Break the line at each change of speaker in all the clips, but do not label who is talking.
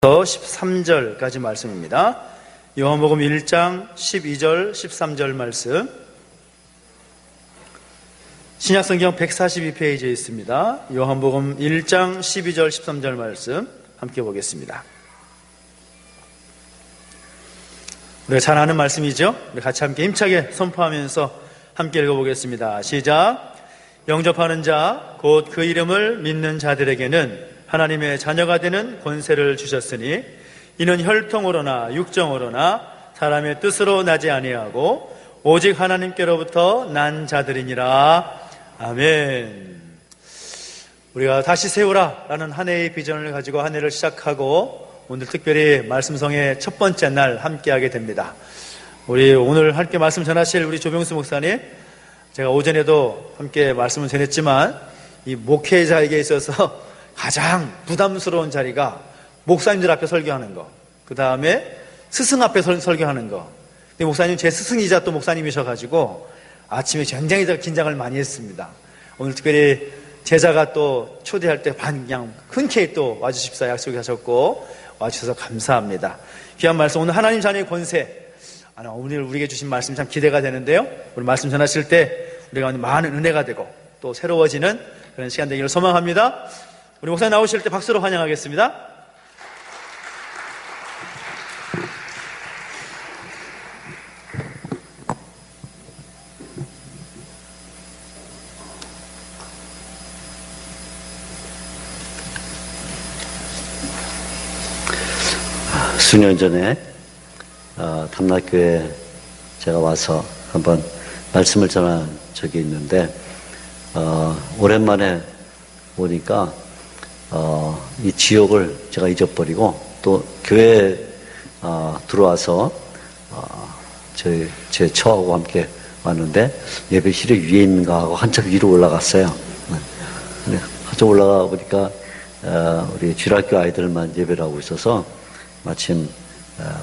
13절까지 말씀입니다. 요한복음 1장 12절 13절 말씀, 신약성경 142페이지에 있습니다. 요한복음 1장 12절 13절 말씀 함께 보겠습니다. 우리가 잘 아는 말씀이죠. 우리 같이 함께 힘차게 선포하면서 함께 읽어보겠습니다. 시작. 영접하는 자 곧 그 이름을 믿는 자들에게는 하나님의 자녀가 되는 권세를 주셨으니 이는 혈통으로나 육정으로나 사람의 뜻으로 나지 아니하고 오직 하나님께로부터 난 자들이니라. 아멘. 우리가 다시 세우라 라는 한 해의 비전을 가지고 한 해를 시작하고 오늘 특별히 말씀성의 첫 번째 날 함께하게 됩니다. 우리 오늘 함께 말씀 전하실 우리 조병수 목사님, 제가 오전에도 함께 말씀을 전했지만 이 목회자에게 있어서 가장 부담스러운 자리가 목사님들 앞에 설교하는 거, 그 다음에 스승 앞에 설교하는 거. 근데 목사님 제 스승이자 또 목사님이셔가지고 아침에 굉장히 긴장을 많이 했습니다. 오늘 특별히 제자가 또 초대할 때 그냥 흔쾌히 또 와주십사 약속하셨고 와주셔서 감사합니다. 귀한 말씀, 오늘 하나님 자녀의 권세, 오늘 우리에게 주신 말씀 참 기대가 되는데요. 오늘 말씀 전하실 때 우리가 많은 은혜가 되고 또 새로워지는 그런 시간 되기를 소망합니다. 우리 목사님 나오실 때 박수로 환영하겠습니다.
수년 전에 담락교에 제가 와서 한번 말씀을 전한 적이 있는데 오랜만에 보니까 이 지역을 제가 잊어버리고 또 교회에 들어와서 제 처하고 함께 왔는데 예배실이 위에 있는가 하고 한참 위로 올라갔어요. 근데 한참 올라가 보니까 우리 주일학교 아이들만 예배를 하고 있어서 마침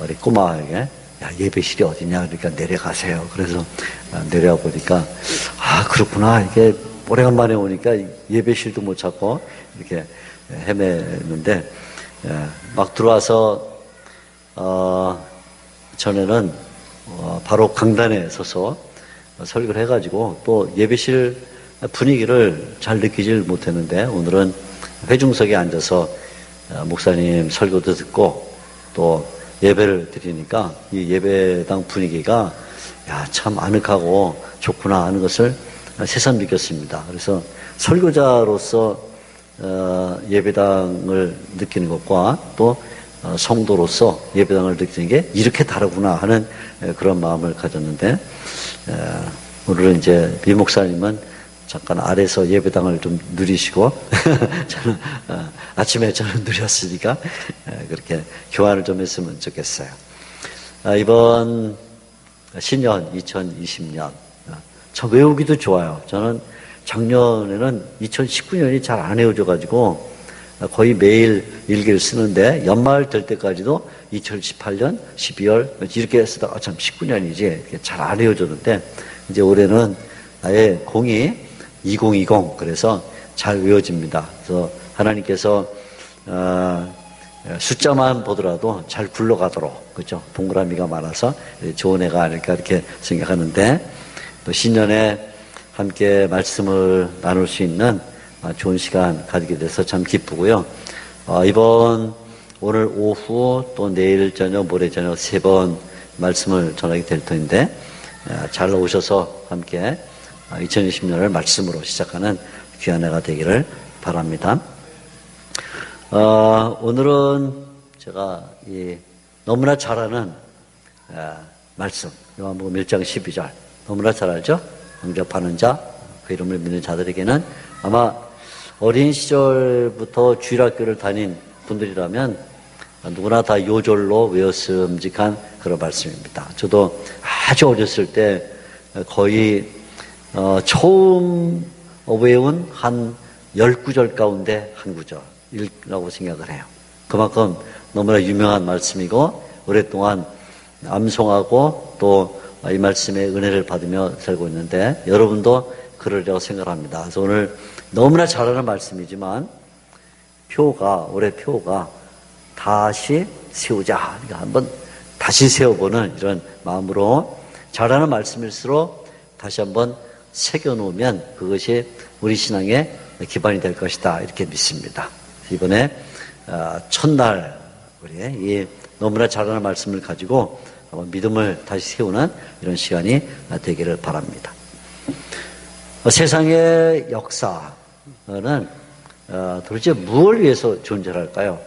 우리 꼬마에게 야, 예배실이 어디냐 그러니까 내려가세요. 그래서 내려와 보니까 그렇구나, 이게 오래간만에 오니까 예배실도 못 찾고 이렇게 헤매는데, 막 들어와서 전에는 바로 강단에 서서 설교를 해가지고 또 예배실 분위기를 잘 느끼질 못했는데, 오늘은 회중석에 앉아서 목사님 설교도 듣고 또 예배를 드리니까 이 예배당 분위기가 참 아늑하고 좋구나 하는 것을 새삼 느꼈습니다. 그래서 설교자로서 예배당을 느끼는 것과 또 성도로서 예배당을 느끼는 게 이렇게 다르구나 하는 그런 마음을 가졌는데, 오늘은 이제 미 목사님은 잠깐 아래서 예배당을 좀 누리시고 저는 아침에 저는 누렸으니까 그렇게 교환을 좀 했으면 좋겠어요. 이번 신년 2020년 저 외우기도 좋아요. 저는 작년에는 2019년이 잘 안 외워져 가지고 거의 매일 일기를 쓰는데 연말 될 때까지도 2018년 12월 이렇게 쓰다가 참 19년이지 잘 안 외워졌는데, 이제 올해는 아예 2020 그래서 잘 외워집니다. 그래서 하나님께서 숫자만 보더라도 잘 굴러가도록, 그죠? 동그라미가 많아서 좋은 해가 아닐까 이렇게 생각하는데, 또 신년에 함께 말씀을 나눌 수 있는 좋은 시간 가지게 돼서 참 기쁘고요. 오늘 오후 또 내일 저녁 모레 저녁 3번 말씀을 전하게 될 텐데, 잘 오셔서 함께 2020년을 말씀으로 시작하는 귀한 해가 되기를 바랍니다. 오늘은 제가 너무나 잘 아는 말씀, 요한복음 1장 12절 너무나 잘 알죠? 영접하는 자, 그 이름을 믿는 자들에게는, 아마 어린 시절부터 주일학교를 다닌 분들이라면 누구나 다 요절로 외웠음직한 그런 말씀입니다. 저도 아주 어렸을 때 거의 처음 외운 한 10구절 가운데 한 구절이라고 생각을 해요. 그만큼 너무나 유명한 말씀이고 오랫동안 암송하고 또 이 말씀의 은혜를 받으며 살고 있는데, 여러분도 그러리라고 생각합니다. 그래서 오늘 너무나 잘 아는 말씀이지만 올해 표가 다시 세우자. 그러니까 한번 다시 세워보는 이런 마음으로 잘하는 말씀일수록 다시 한번 새겨놓으면 그것이 우리 신앙의 기반이 될 것이다. 이렇게 믿습니다. 이번에 첫날 우리 이 너무나 잘하는 말씀을 가지고 한번 믿음을 다시 세우는 이런 시간이 되기를 바랍니다. 세상의 역사는 도대체 무엇을 위해서 존재할까요?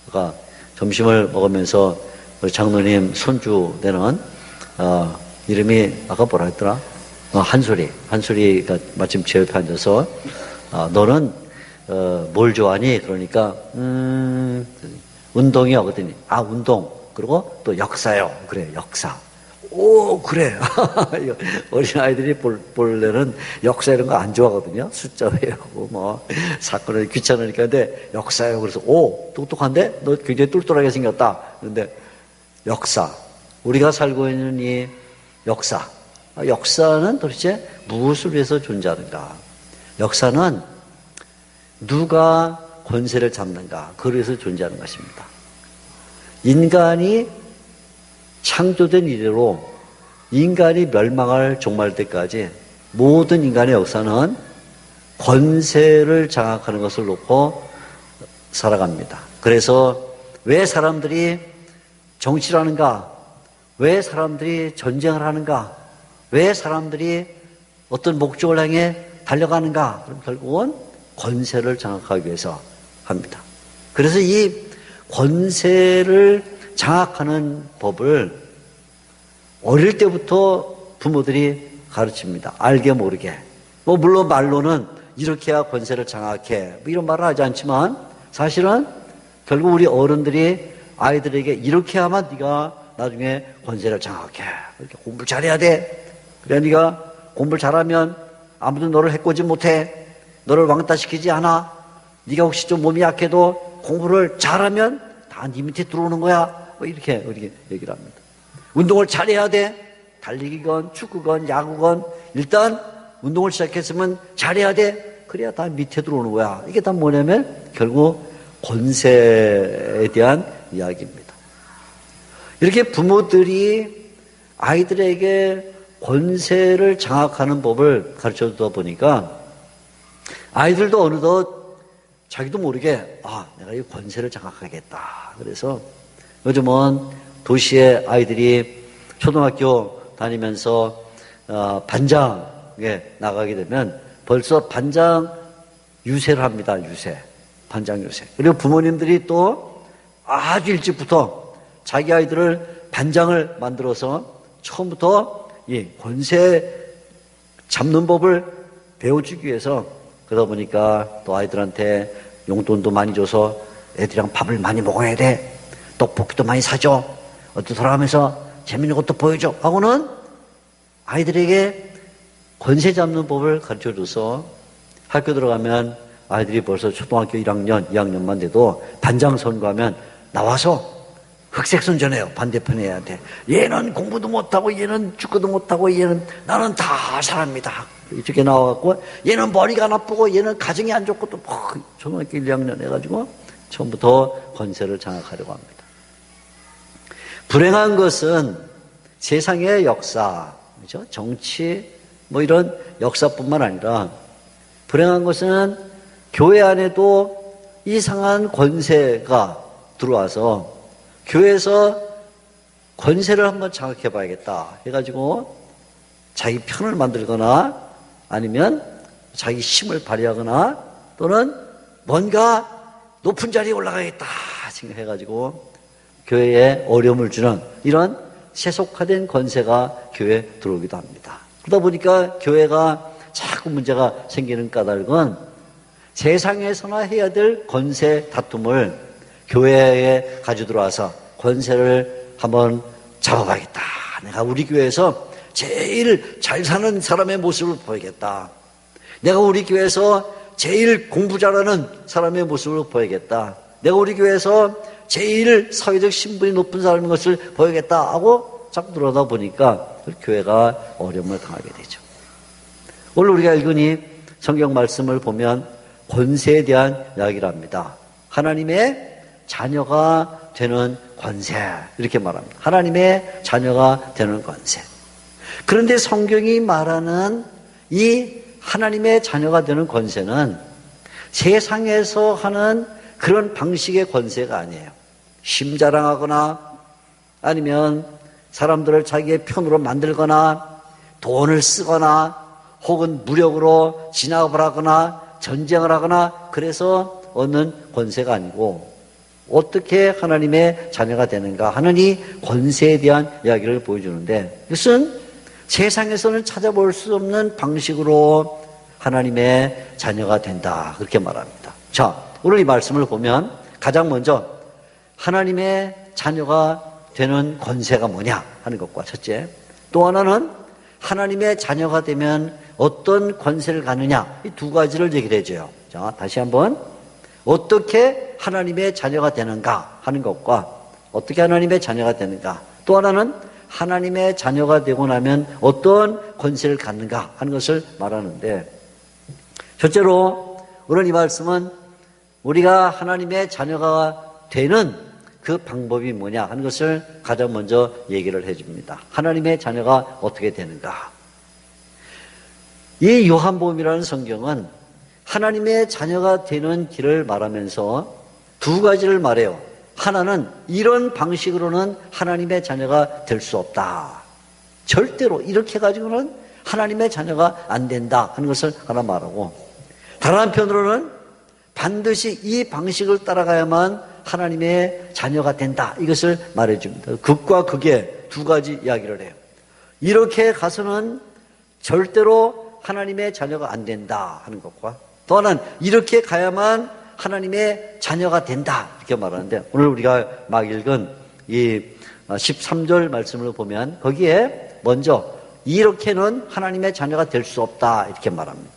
아까 점심을 먹으면서 우리 장로님 손주 되는 이름이 아까 뭐라 했더라? 한솔이가 마침 제 옆에 앉아서 너는 뭘 좋아하니? 그러니까 운동이요. 그랬더니 운동 그리고 또 역사요. 그래 역사. 오 그래. 어린아이들이 본래는 역사 이런 거 안 좋아하거든요. 숫자 외우고 뭐 사건을 귀찮으니까. 근데 역사요. 그래서 오 똑똑한데? 너 굉장히 똘똘하게 생겼다. 그런데 역사, 우리가 살고 있는 이 역사는 도대체 무엇을 위해서 존재하는가? 역사는 누가 권세를 잡는가? 그걸 위해서 존재하는 것입니다. 인간이 창조된 이래로 인간이 멸망할 종말 때까지 모든 인간의 역사는 권세를 장악하는 것을 놓고 살아갑니다. 그래서 왜 사람들이 정치를 하는가? 왜 사람들이 전쟁을 하는가? 왜 사람들이 어떤 목적을 향해 달려가는가? 그럼 결국은 권세를 장악하기 위해서 합니다. 그래서 이 권세를 장악하는 법을 어릴 때부터 부모들이 가르칩니다. 알게 모르게. 물론 말로는 이렇게 해야 권세를 장악해. 이런 말을 하지 않지만 사실은 결국 우리 어른들이 아이들에게 이렇게 하면 네가 나중에 권세를 장악해. 이렇게 공부를 잘해야 돼. 그래 네가 공부를 잘하면 아무도 너를 해코지 못해. 너를 왕따시키지 않아. 네가 혹시 좀 몸이 약해도 공부를 잘하면 다 네 밑에 들어오는 거야. 이렇게 얘기를 합니다. 운동을 잘해야 돼. 달리기건 축구건 야구건 일단 운동을 시작했으면 잘해야 돼. 그래야 다 밑에 들어오는 거야. 이게 다 뭐냐면 결국 권세에 대한 이야기입니다. 이렇게 부모들이 아이들에게 권세를 장악하는 법을 가르쳐주다 보니까 아이들도 어느덧 자기도 모르게 내가 이 권세를 장악하겠다. 그래서 요즘은 도시의 아이들이 초등학교 다니면서 반장에 나가게 되면 벌써 반장 유세를 합니다. 반장 유세. 그리고 부모님들이 또 아주 일찍부터 자기 아이들을 반장을 만들어서 처음부터 이 권세 잡는 법을 배워주기 위해서 그러다 보니까 또 아이들한테 용돈도 많이 줘서 애들이랑 밥을 많이 먹어야 돼. 떡볶이도 많이 사줘. 어떻더라 하면서 재밌는 것도 보여줘. 하고는 아이들에게 권세 잡는 법을 가르쳐줘서 학교 들어가면 아이들이 벌써 초등학교 1학년, 2학년만 돼도 반장 선거하면 나와서 흑색선전해요. 반대편에 해야 돼. 얘는 공부도 못하고 얘는 축구도 못하고 얘는 나는 다 잘합니다. 이렇게 나와갖고 얘는 머리가 나쁘고 얘는 가정이 안 좋고 또 초등학교 1, 2학년 해가지고 처음부터 권세를 장악하려고 합니다. 불행한 것은 세상의 역사, 그렇죠? 정치, 이런 역사뿐만 아니라 불행한 것은 교회 안에도 이상한 권세가 들어와서 교회에서 권세를 한번 장악해 봐야겠다 해가지고 자기 편을 만들거나 아니면 자기 힘을 발휘하거나 또는 뭔가 높은 자리에 올라가겠다 생각해가지고 교회에 어려움을 주는 이런 세속화된 권세가 교회에 들어오기도 합니다. 그러다 보니까 교회가 자꾸 문제가 생기는 까닭은 세상에서나 해야 될 권세 다툼을 교회에 가지고 들어와서 권세를 한번 잡아봐야겠다. 내가 우리 교회에서 제일 잘 사는 사람의 모습을 보이겠다. 내가 우리 교회에서 제일 공부 잘하는 사람의 모습을 보이겠다. 내가 우리 교회에서 제일 사회적 신분이 높은 사람인 것을 보이겠다 하고 자꾸 들어오다 보니까 교회가 어려움을 당하게 되죠. 오늘 우리가 읽은 이 성경 말씀을 보면 권세에 대한 이야기를 합니다. 하나님의 자녀가 되는 권세, 이렇게 말합니다. 하나님의 자녀가 되는 권세. 그런데 성경이 말하는 이 하나님의 자녀가 되는 권세는 세상에서 하는 그런 방식의 권세가 아니에요. 심자랑하거나 아니면 사람들을 자기의 편으로 만들거나 돈을 쓰거나 혹은 무력으로 진압을 하거나 전쟁을 하거나 그래서 얻는 권세가 아니고 어떻게 하나님의 자녀가 되는가 하는 이 권세에 대한 이야기를 보여주는데 이것은 세상에서는 찾아볼 수 없는 방식으로 하나님의 자녀가 된다 그렇게 말합니다. 자, 오늘 이 말씀을 보면 가장 먼저 하나님의 자녀가 되는 권세가 뭐냐 하는 것과 첫째, 또 하나는 하나님의 자녀가 되면 어떤 권세를 갖느냐 이 두 가지를 얘기를 해줘요. 자, 다시 한번 어떻게 하나님의 자녀가 되는가 하는 것과 어떻게 하나님의 자녀가 되는가, 또 하나는 하나님의 자녀가 되고 나면 어떤 권세를 갖는가 하는 것을 말하는데, 첫째로 오늘 이 말씀은 우리가 하나님의 자녀가 되는 그 방법이 뭐냐 하는 것을 가장 먼저 얘기를 해줍니다. 하나님의 자녀가 어떻게 되는가. 이 요한복음이라는 성경은 하나님의 자녀가 되는 길을 말하면서 두 가지를 말해요. 하나는 이런 방식으로는 하나님의 자녀가 될 수 없다. 절대로 이렇게 가지고는 하나님의 자녀가 안 된다 하는 것을 하나 말하고, 다른 한편으로는 반드시 이 방식을 따라가야만 하나님의 자녀가 된다 이것을 말해줍니다. 극과 극의 두 가지 이야기를 해요. 이렇게 가서는 절대로 하나님의 자녀가 안 된다 하는 것과, 또 하나는 이렇게 가야만 하나님의 자녀가 된다 이렇게 말하는데, 오늘 우리가 막 읽은 이 13절 말씀을 보면 거기에 먼저 이렇게는 하나님의 자녀가 될 수 없다 이렇게 말합니다.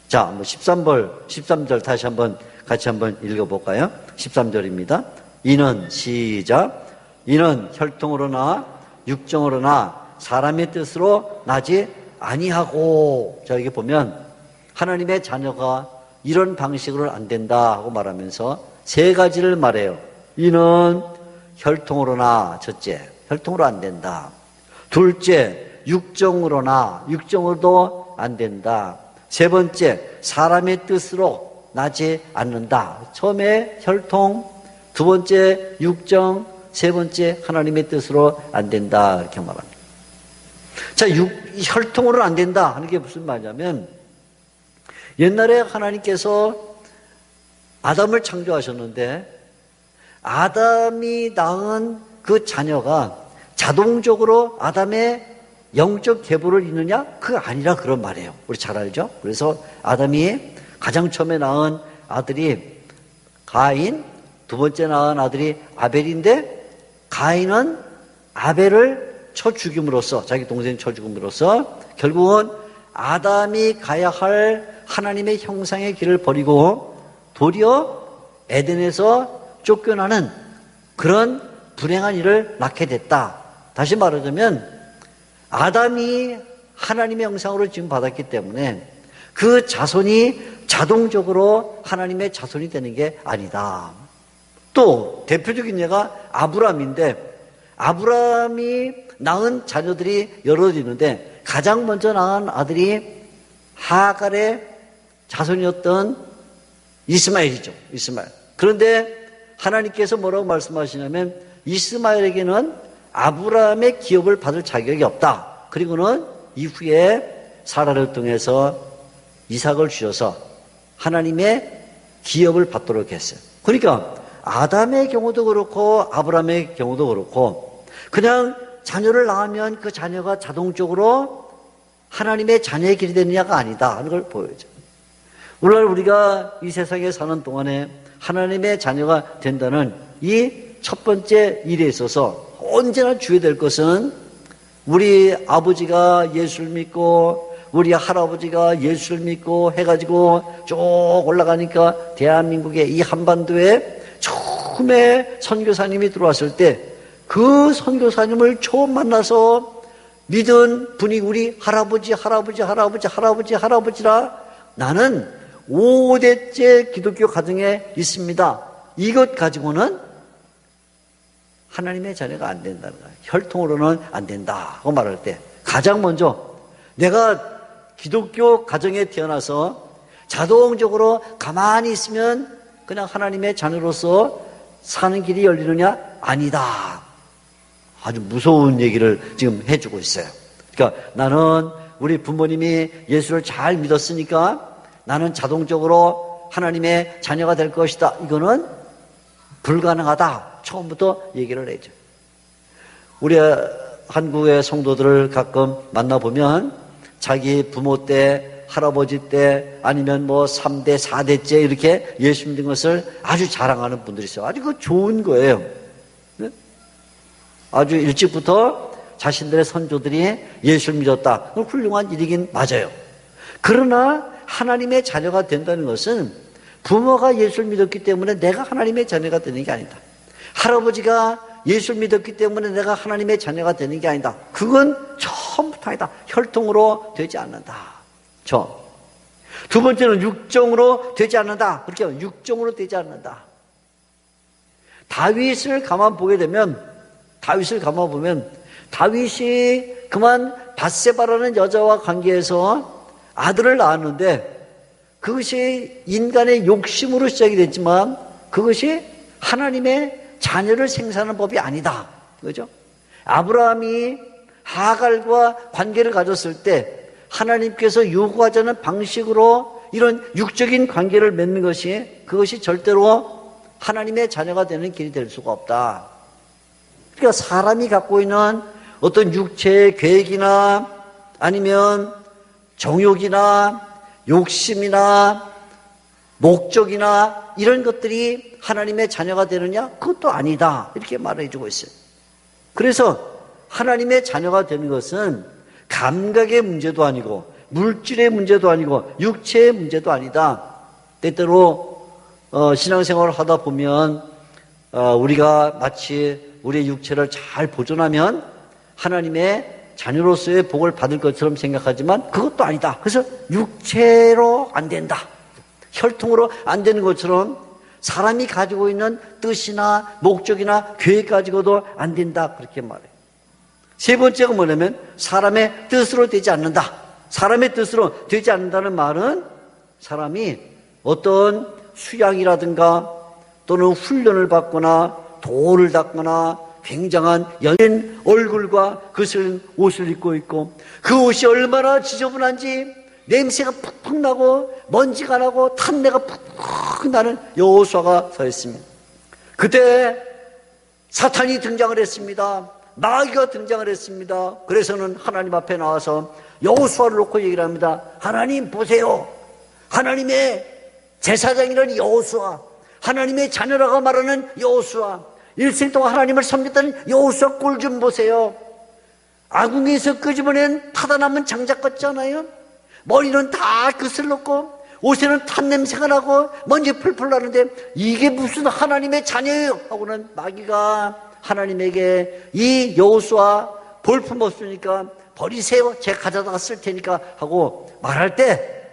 자, 13절 다시 한번 같이 한번 읽어볼까요? 13절입니다. 이는 시작. 이는 혈통으로나 육정으로나 사람의 뜻으로 나지 아니하고. 자, 여기 보면 하나님의 자녀가 이런 방식으로 안 된다 하고 말하면서 세 가지를 말해요. 이는 혈통으로나, 첫째, 혈통으로 안 된다. 둘째, 육정으로도 안 된다. 세 번째, 사람의 뜻으로 나지 않는다. 처음에 혈통, 두 번째 육정, 세 번째 하나님의 뜻으로 안 된다 이렇게 말합니다. 자, 혈통으로는 안 된다 하는 게 무슨 말이냐면, 옛날에 하나님께서 아담을 창조하셨는데 아담이 낳은 그 자녀가 자동적으로 아담의 영적 계보를 잇느냐? 그거 아니라 그런 말이에요. 우리 잘 알죠? 그래서 아담이 가장 처음에 낳은 아들이 가인, 두 번째 낳은 아들이 아벨인데, 가인은 아벨을 쳐 죽임으로써, 자기 동생 쳐 죽임으로써 결국은 아담이 가야 할 하나님의 형상의 길을 버리고 도리어 에덴에서 쫓겨나는 그런 불행한 일을 낳게 됐다. 다시 말하자면 아담이 하나님의 형상으로 지금 받았기 때문에 그 자손이 자동적으로 하나님의 자손이 되는 게 아니다. 또 대표적인 예가 아브람인데, 아브람이 낳은 자녀들이 여럿 있는데 가장 먼저 낳은 아들이 하갈의 자손이었던 이스마엘이죠. 이스마엘. 그런데 하나님께서 뭐라고 말씀하시냐면 이스마엘에게는 아브라함의 기업을 받을 자격이 없다. 그리고는 이후에 사라를 통해서 이삭을 주셔서 하나님의 기업을 받도록 했어요. 그러니까 아담의 경우도 그렇고 아브라함의 경우도 그렇고 그냥 자녀를 낳으면 그 자녀가 자동적으로 하나님의 자녀의 길이 되느냐가 아니다 하는 걸 보여줘. 오늘날 우리가 이 세상에 사는 동안에 하나님의 자녀가 된다는 이 첫 번째 일에 있어서 언제나 주의해야 될 것은, 우리 아버지가 예수를 믿고 우리 할아버지가 예수를 믿고 해가지고 쭉 올라가니까 대한민국의 이 한반도에 처음에 선교사님이 들어왔을 때 그 선교사님을 처음 만나서 믿은 분이 우리 할아버지라 나는 5대째 기독교 가정에 있습니다. 이것 가지고는 하나님의 자녀가 안 된다는 거예요. 혈통으로는 안 된다 하고 말할 때 가장 먼저 내가 기독교 가정에 태어나서 자동적으로 가만히 있으면 그냥 하나님의 자녀로서 사는 길이 열리느냐? 아니다. 아주 무서운 얘기를 지금 해주고 있어요. 그러니까 나는 우리 부모님이 예수를 잘 믿었으니까 나는 자동적으로 하나님의 자녀가 될 것이다. 이거는 불가능하다. 처음부터 얘기를 해줘. 우리 한국의 성도들을 가끔 만나보면 자기 부모 때, 할아버지 때, 아니면 뭐 3대, 4대째 이렇게 예수 믿는 것을 아주 자랑하는 분들이 있어요. 아주 그 좋은 거예요. 네? 아주 일찍부터 자신들의 선조들이 예수를 믿었다. 훌륭한 일이긴 맞아요. 그러나 하나님의 자녀가 된다는 것은 부모가 예수를 믿었기 때문에 내가 하나님의 자녀가 되는 게 아니다. 할아버지가 예수를 믿었기 때문에 내가 하나님의 자녀가 되는 게 아니다. 그건 처음부터 아니다. 혈통으로 되지 않는다. 두 번째는 육정으로 되지 않는다. 그렇게 하면 육정으로 되지 않는다. 다윗을 가만 보게 되면 다윗이 그만 밧세바라는 여자와 관계해서 아들을 낳았는데 그것이 인간의 욕심으로 시작이 됐지만 그것이 하나님의 자녀를 생산하는 법이 아니다. 그죠? 아브라함이 하갈과 관계를 가졌을 때 하나님께서 요구하자는 방식으로 이런 육적인 관계를 맺는 그것이 절대로 하나님의 자녀가 되는 길이 될 수가 없다. 그러니까 사람이 갖고 있는 어떤 육체의 계획이나 아니면 정욕이나 욕심이나 목적이나 이런 것들이 하나님의 자녀가 되느냐? 그것도 아니다. 이렇게 말해주고 있어요. 그래서 하나님의 자녀가 되는 것은 감각의 문제도 아니고 물질의 문제도 아니고 육체의 문제도 아니다. 때때로 신앙생활을 하다 보면 우리가 마치 우리의 육체를 잘 보존하면 하나님의 자녀로서의 복을 받을 것처럼 생각하지만 그것도 아니다. 그래서 육체로 안 된다. 혈통으로 안 되는 것처럼 사람이 가지고 있는 뜻이나 목적이나 계획 가지고도 안 된다. 그렇게 말해요. 세 번째가 뭐냐면 사람의 뜻으로 되지 않는다. 사람의 뜻으로 되지 않는다는 말은 사람이 어떤 수양이라든가 또는 훈련을 받거나 도를 닦거나 굉장한 연인 얼굴과 거슬린 옷을 입고 있고 그 옷이 얼마나 지저분한지 냄새가 푹푹 나고 먼지가 나고 탄내가 푹푹 나는 여호수아가 서 있습니다. 그때 사탄이 등장을 했습니다. 마귀가 등장을 했습니다. 그래서는 하나님 앞에 나와서 여호수아를 놓고 얘기를 합니다. 하나님 보세요. 하나님의 제사장이라는 여호수아, 하나님의 자녀라고 말하는 여호수아, 일생 동안 하나님을 섬겼다는 여호수아 꼴 좀 보세요. 아궁이에서 끄집어낸 타다 남은 장작 같지 않아요? 머리는 다 그슬렀고 옷에는 탄 냄새가 나고 먼지 풀풀 나는데 이게 무슨 하나님의 자녀예요? 하고는 마귀가 하나님에게 이 여호수아 볼품 없으니까 버리세요. 제가 가져다가 쓸 테니까 하고 말할 때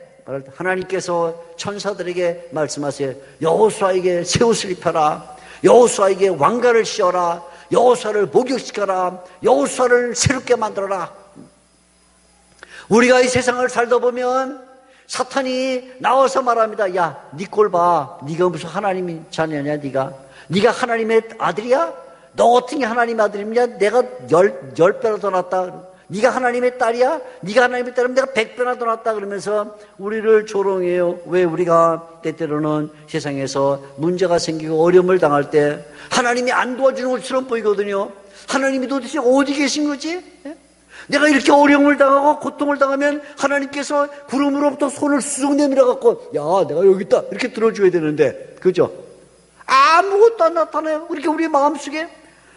하나님께서 천사들에게 말씀하세요. 여호수아에게 새 옷을 입혀라. 여호수아에게 왕관을 씌워라. 여호수아를 목욕시켜라. 여호수아를 새롭게 만들어라. 우리가 이 세상을 살다 보면 사탄이 나와서 말합니다. 야, 네 꼴 봐. 네가 무슨 하나님의 자녀냐? 네가 하나님의 아들이야? 너 같은 게 하나님의 아들이냐? 내가 열 배나 더 낫다. 네가 하나님의 딸이야? 네가 하나님의 딸이면 내가 100배나 더 낫다. 그러면서 우리를 조롱해요. 왜 우리가 때때로는 세상에서 문제가 생기고 어려움을 당할 때 하나님이 안 도와주는 것처럼 보이거든요. 하나님이 도대체 어디 계신 거지? 내가 이렇게 어려움을 당하고 고통을 당하면 하나님께서 구름으로부터 손을 쑥 내밀어 갖고 야, 내가 여기 있다 이렇게 들어줘야 되는데, 그죠? 아무것도 안 나타나요. 이렇게 우리 마음속에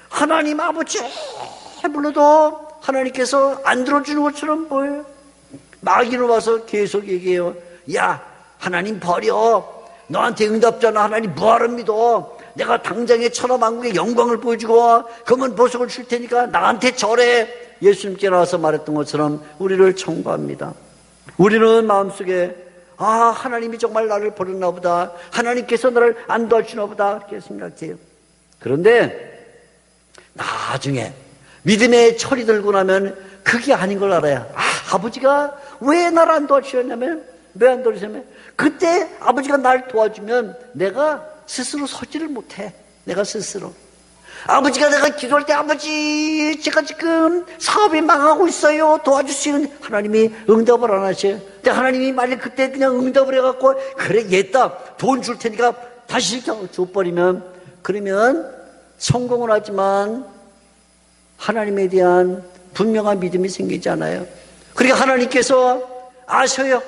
하나님 아버지 불러도 하나님께서 안 들어주는 것처럼 보여요. 마귀는 와서 계속 얘기해요. 야, 하나님 버려. 너한테 응답잖아. 하나님 뭐하러 믿어. 내가 당장에 천하만국의 영광을 보여주고 검은 보석을 줄 테니까 나한테 절해. 예수님께 나와서 말했던 것처럼 우리를 청구합니다. 우리는 마음속에 하나님이 정말 나를 버렸나 보다. 하나님께서 나를 안 도와주나 보다. 이렇게 생각해요. 그런데 나중에 믿음의 철이 들고 나면 그게 아닌 걸 알아야, 아버지가 왜 나를 안 도와주셨냐면, 왜 안 도와주셨냐면, 그때 아버지가 날 도와주면 내가 스스로 서지를 못해. 내가 스스로. 아버지가 내가 기도할 때, 아버지, 제가 지금 사업이 망하고 있어요. 도와주시는, 하나님이 응답을 안 하셔요. 근데 하나님이 만약 그때 그냥 응답을 해갖고, 그래, 얘다, 돈 줄 테니까 다시 줘버리면, 그러면 성공을 하지만 하나님에 대한 분명한 믿음이 생기지 않아요. 그러니까 하나님께서 아셔요.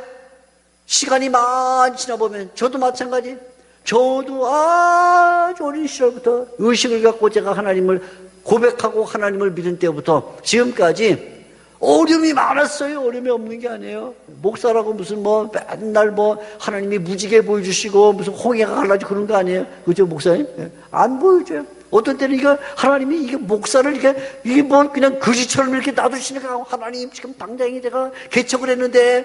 시간이 많이 지나보면, 저도 마찬가지. 저도 아주 어린 시절부터 의식을 갖고 제가 하나님을 고백하고 하나님을 믿은 때부터 지금까지 어려움이 많았어요. 어려움이 없는 게 아니에요. 목사라고 무슨 맨날 하나님이 무지개 보여주시고 무슨 홍해가 갈라지고 그런 거 아니에요. 그죠, 목사님? 안 보여줘요. 어떤 때는 하나님이 이게 목사를 이게 그냥 거지처럼 이렇게 놔두시니까, 하나님 지금 당장에 제가 개척을 했는데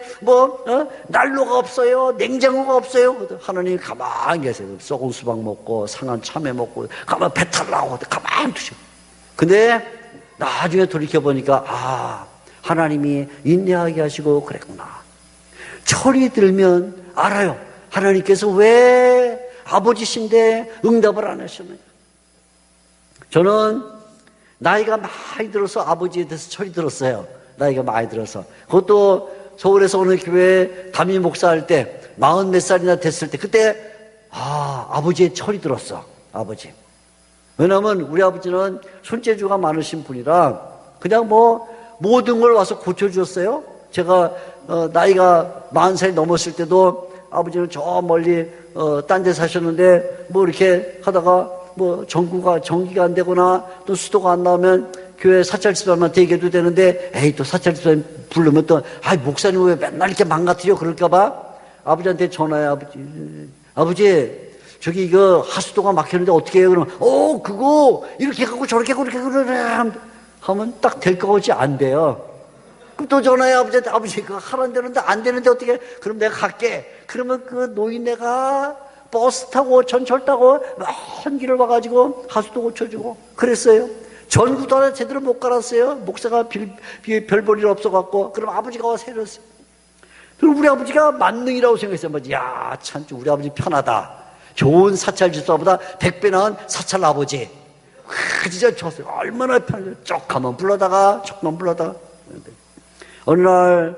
난로가 없어요. 냉장고가 없어요. 하나님 가만히 계세요. 썩은 수박 먹고 상한 참외 먹고 가만 배탈 나고 가만히 두셔. 근데 나중에 돌이켜보니까 하나님이 인내하게 하시고 그랬구나. 철이 들면 알아요. 하나님께서 왜 아버지신데 응답을 안 하셨느냐. 저는 나이가 많이 들어서 아버지에 대해서 철이 들었어요. 나이가 많이 들어서. 그것도 서울에서 어느 교회 담임 목사할 때 40몇 살이나 됐을 때, 그때 아버지의 철이 들었어. 아버지. 왜냐하면 우리 아버지는 손재주가 많으신 분이라 그냥 모든 걸 와서 고쳐주셨어요. 제가 나이가 40살이 넘었을 때도 아버지는 저 멀리 딴 데 사셨는데 이렇게 하다가 전기가 안 되거나 또 수도가 안 나오면 교회 사찰집사님한테 얘기해도 되는데, 또 사찰집사님 부르면 또 목사님 왜 맨날 이렇게 망가뜨려 그럴까봐 아버지한테 전화해. 아버지 저기 이거 하수도가 막혔는데 어떻게 해요? 그러면 그거 이렇게 하고 저렇게 하고 이렇게 그러래 하면 딱 될 거 같지 안 돼요. 그럼 또 전화해. 아버지한테, 아버지 그거 하라는 데는데 안 되는데 어떻게 해? 그럼 내가 갈게. 그러면 그 노인네가 버스 타고 전철 타고 먼 길을 와가지고 하수도 고쳐주고 그랬어요. 전구도 하나 제대로 못 갈았어요. 목사가 별 볼 일 없어갖고. 그럼 아버지가 와서 해줬어요. 그리고 우리 아버지가 만능이라고 생각했어요. 참 우리 아버지 편하다. 좋은 사찰 집사보다 100배 나은 사찰 아버지. 진짜 좋았어요. 얼마나 편해요. 쭉 가면 불러다가 조금만 불러다가. 어느 날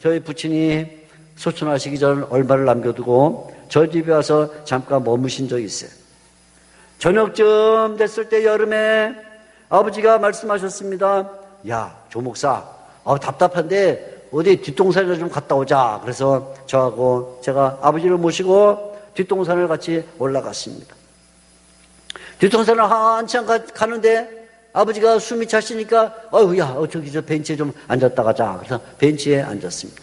저희 부친이 소천하시기 전 얼마를 남겨두고 저희 집에 와서 잠깐 머무신 적이 있어요. 저녁쯤 됐을 때 여름에 아버지가 말씀하셨습니다. 야, 조 목사, 답답한데 어디 뒷동산에 좀 갔다 오자. 그래서 저하고 제가 아버지를 모시고 뒷동산을 같이 올라갔습니다. 뒷동산을 한참 가는데 아버지가 숨이 차시니까 저기 저 벤치에 좀 앉았다 가자. 그래서 벤치에 앉았습니다.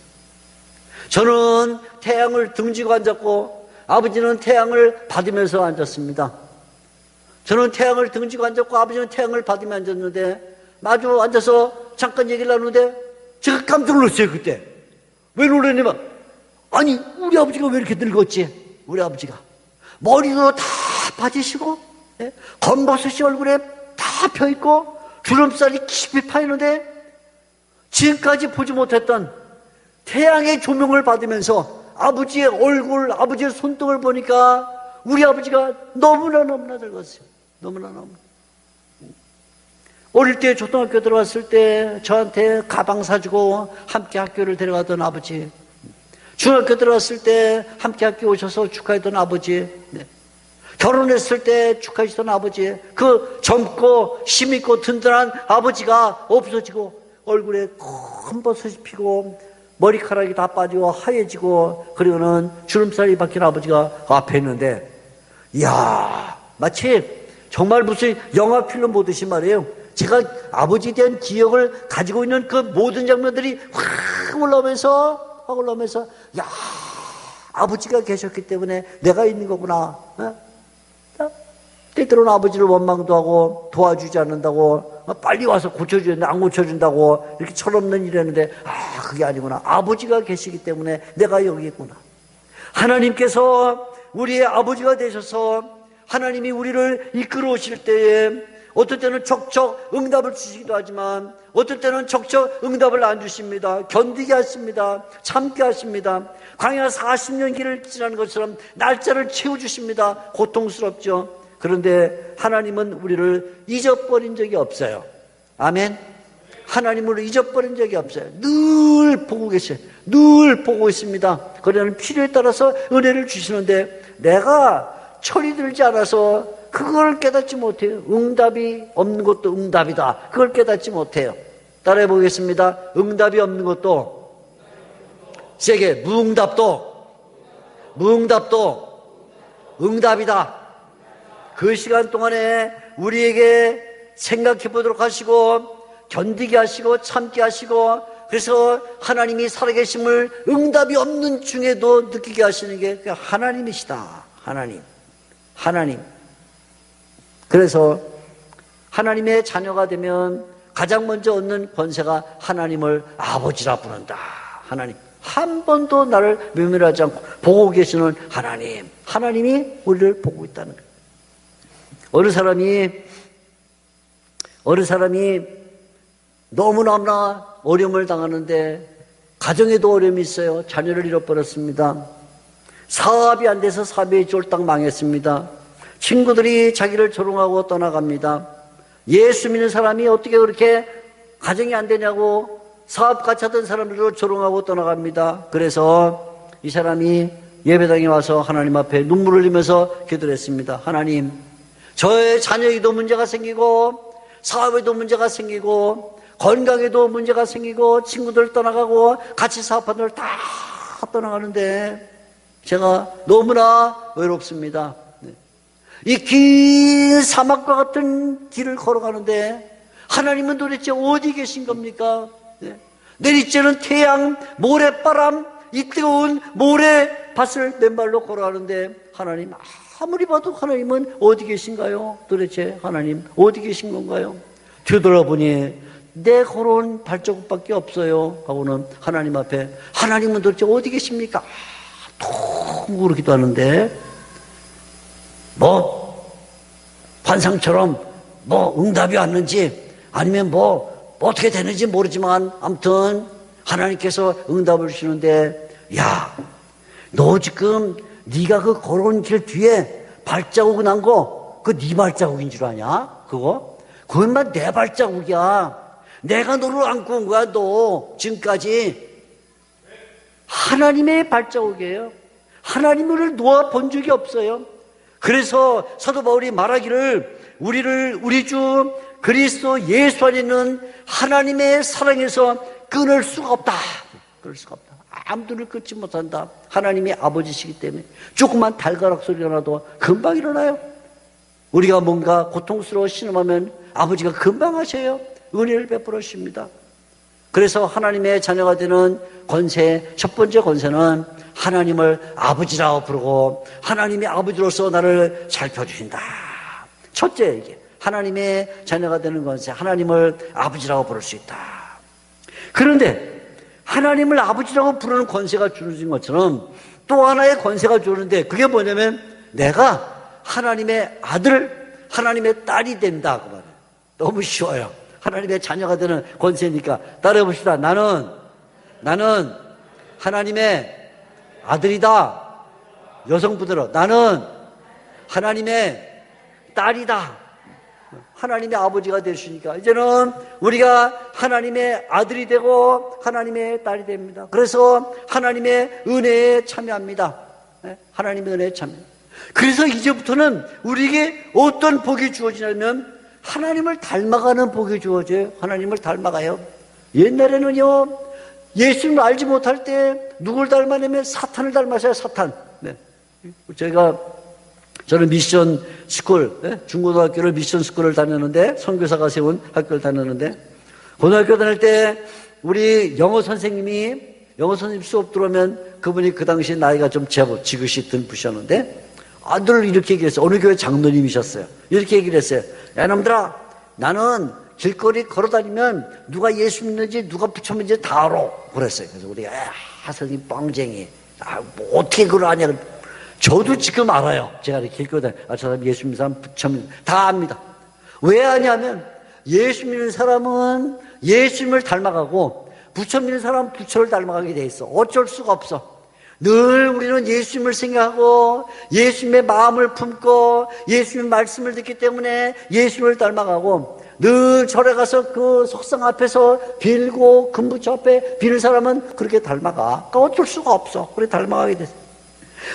저는 태양을 등지고 앉았고 아버지는 태양을 받으면서 앉았습니다. 저는 태양을 등지고 앉았고 아버지는 태양을 받으며 앉았는데 마주 앉아서 잠깐 얘기를 나누는데 제가 깜짝 놀랐어요. 그때 왜 놀랐냐면, 아니 우리 아버지가 왜 이렇게 늙었지? 우리 아버지가 머리도 다 빠지시고 검버섯이 얼굴에 다 펴있고 주름살이 깊이 파이는데 지금까지 보지 못했던 태양의 조명을 받으면서 아버지의 얼굴, 아버지의 손등을 보니까 우리 아버지가 너무나 늙었어요. 너무나. 어릴 때 초등학교 들어갔을 때 저한테 가방 사주고 함께 학교를 데려가던 아버지, 중학교 들어갔을 때 함께 학교 오셔서 축하했던 아버지, 결혼했을 때 축하해주던 아버지, 그 젊고 힘있고 든든한 아버지가 없어지고 얼굴에 큰 버섯이 피고 머리카락이 다 빠지고 하얘지고 그리고는 주름살이 박힌 아버지가 앞에 있는데, 이야, 마치 정말 무슨 영화 필름 보듯이 말이에요. 제가 아버지에 대한 기억을 가지고 있는 그 모든 장면들이 확 올라오면서 야, 아버지가 계셨기 때문에 내가 있는 거구나. 때때로는 아버지를 원망도 하고 도와주지 않는다고, 빨리 와서 고쳐주는데 안 고쳐준다고 이렇게 철없는 일 했는데, 그게 아니구나. 아버지가 계시기 때문에 내가 여기 있구나. 하나님께서 우리의 아버지가 되셔서 하나님이 우리를 이끌어 오실 때에 어떨 때는 척척 응답을 주시기도 하지만 어떨 때는 척척 응답을 안 주십니다. 견디게 하십니다. 참게 하십니다. 광야 40년 길을 지나는 것처럼 날짜를 채워주십니다. 고통스럽죠. 그런데 하나님은 우리를 잊어버린 적이 없어요. 아멘. 하나님을 잊어버린 적이 없어요. 늘 보고 계셔요. 늘 보고 있습니다. 그러나 필요에 따라서 은혜를 주시는데 내가 철이 들지 않아서 그걸 깨닫지 못해요. 응답이 없는 것도 응답이다. 그걸 깨닫지 못해요. 따라해 보겠습니다. 응답이 없는 것도 세게 무응답도 응답이다. 그 시간 동안에 우리에게 생각해 보도록 하시고 견디게 하시고 참게 하시고 그래서 하나님이 살아계심을 응답이 없는 중에도 느끼게 하시는 게 하나님이시다. 하나님. 그래서 하나님의 자녀가 되면 가장 먼저 얻는 권세가 하나님을 아버지라 부른다. 하나님. 한 번도 나를 외면하지 않고 보고 계시는 하나님이 우리를 보고 있다는 거예요. 어느 사람이 너무나 어려움을 당하는데 가정에도 어려움이 있어요. 자녀를 잃어버렸습니다. 사업이 안 돼서 사업이 쫄딱 망했습니다. 친구들이 자기를 조롱하고 떠나갑니다. 예수 믿는 사람이 어떻게 그렇게 가정이 안 되냐고 사업 같이 하던 사람들도 조롱하고 떠나갑니다. 그래서 이 사람이 예배당에 와서 하나님 앞에 눈물을 흘리면서 기도를 했습니다. 하나님, 저의 자녀에도 문제가 생기고 사업에도 문제가 생기고 건강에도 문제가 생기고 친구들 떠나가고 같이 사업하는 다 떠나가는데 제가 너무나 외롭습니다. 이 긴 사막과 같은 길을 걸어가는데 하나님은 도대체 어디 계신 겁니까? 내리쬐는 태양, 모래바람, 이 뜨거운 모래밭을 맨발로 걸어가는데 하나님, 아무리 봐도 하나님은 어디 계신가요? 도대체 하나님 어디 계신 건가요? 뒤돌아보니 내 걸어온 발자국밖에 없어요 하고는 하나님 앞에 하나님은 도대체 어디 계십니까? 통 그러기도 하는데 환상처럼 응답이 왔는지 아니면 어떻게 되는지 모르지만 아무튼 하나님께서 응답을 주시는데 야, 너 지금 네가 그 걸어온 길 뒤에 발자국 난 거 그거 네 발자국인 줄 아냐? 그건 내 발자국이야. 내가 너를 안고 온 거야. 너 지금까지 하나님의 발자국이에요. 하나님을 놓아 본 적이 없어요. 그래서 사도 바울이 말하기를 우리 주 그리스도 예수 안에 있는 하나님의 사랑에서 끊을 수가 없다. 아무도 를 끊지 못한다. 하나님이 아버지시기 때문에 조그만 달가락 소리가 나도 금방 일어나요. 우리가 뭔가 고통스러워 신음하면 아버지가 금방 하셔요. 은혜를 베풀어 주십니다. 그래서 하나님의 자녀가 되는 권세, 첫 번째 권세는 하나님을 아버지라고 부르고 하나님이 아버지로서 나를 살펴주신다. 첫째, 이게 하나님의 자녀가 되는 권세, 하나님을 아버지라고 부를 수 있다. 그런데 하나님을 아버지라고 부르는 권세가 주어진 것처럼 또 하나의 권세가 주어지는데 그게 뭐냐면 내가 하나님의 아들, 하나님의 딸이 된다. 그 말이에요. 너무 쉬워요. 하나님의 자녀가 되는 권세니까 따라해 봅시다. 나는 하나님의 아들이다. 여성분들은 나는 하나님의 딸이다. 하나님의 아버지가 되시니까 이제는 우리가 하나님의 아들이 되고 하나님의 딸이 됩니다. 그래서 하나님의 은혜에 참여합니다. 하나님의 은혜에 참여. 그래서 이제부터는 우리에게 어떤 복이 주어지냐면 하나님을 닮아가는 복이 주어져요. 하나님을 닮아가요. 옛날에는요, 예수님을 알지 못할 때 누굴 닮았냐면 사탄을 닮았어요. 사탄. 저는 미션 스쿨, 중고등학교를 미션 스쿨을 다녔는데, 선교사가 세운 학교를 다녔는데, 고등학교 다닐 때 우리 영어 선생님 수업 들어오면 그분이 그 당시 나이가 좀 제법 지긋이 든 분이셨는데, 늘 이렇게 얘기했어요. 어느 교회 장로님이셨어요. 이렇게 얘기를 했어요. 야, 놈들아, 나는 길거리 걸어다니면 누가 예수 믿는지 누가 부처 믿는지 다 알아. 그랬어요. 그래서 우리가, 선생님 뻥쟁이. 어떻게 그걸 아냐. 저도 지금 알아요. 제가 이렇게 길거리 다니면, 저 사람 예수 믿는 사람 부처 믿는 다 압니다. 왜 하냐면 예수 믿는 사람은 예수님을 닮아가고 부처 믿는 사람은 부처를 닮아가게 돼 있어. 어쩔 수가 없어. 늘 우리는 예수님을 생각하고 예수님의 마음을 품고 예수님의 말씀을 듣기 때문에 예수님을 닮아가고, 늘 절에 가서 그 석상 앞에서 빌고 금부처 앞에 비는 사람은 그렇게 닮아가. 그러니까 어쩔 수가 없어. 그렇게 닮아가게 됐어.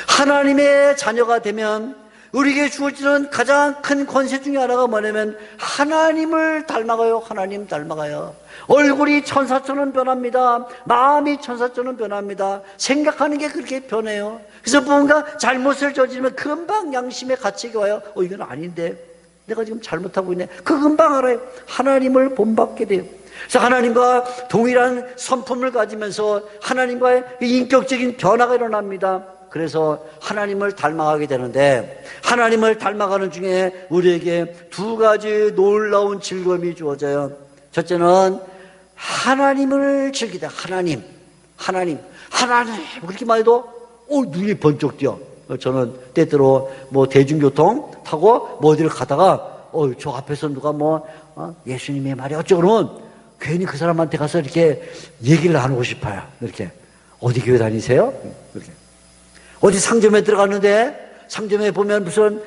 하나님의 자녀가 되면 우리에게 주어지는 가장 큰 권세 중에 하나가 뭐냐면 하나님을 닮아가요. 하나님 닮아가요. 얼굴이 천사처럼 변합니다. 마음이 천사처럼 변합니다. 생각하는 게 그렇게 변해요. 그래서 뭔가 잘못을 저지르면 금방 양심의 가책이 와요. 이건 아닌데 내가 지금 잘못하고 있네. 그 금방 알아요. 하나님을 본받게 돼요. 그래서 하나님과 동일한 성품을 가지면서 하나님과의 인격적인 변화가 일어납니다. 그래서 하나님을 닮아가게 되는데, 하나님을 닮아가는 중에 우리에게 두 가지 놀라운 즐거움이 주어져요. 첫째는 하나님을 즐기다. 하나님 그렇게 말해도 눈이 번쩍 띄어. 저는 때때로 대중교통 타고 어디를 가다가 저 앞에서 누가 예수님의 말이 어쩌고 그러면 괜히 그 사람한테 가서 이렇게 얘기를 나누고 싶어요. 이렇게 어디 교회 다니세요? 이렇게 어디 상점에 들어갔는데 상점에 보면 무슨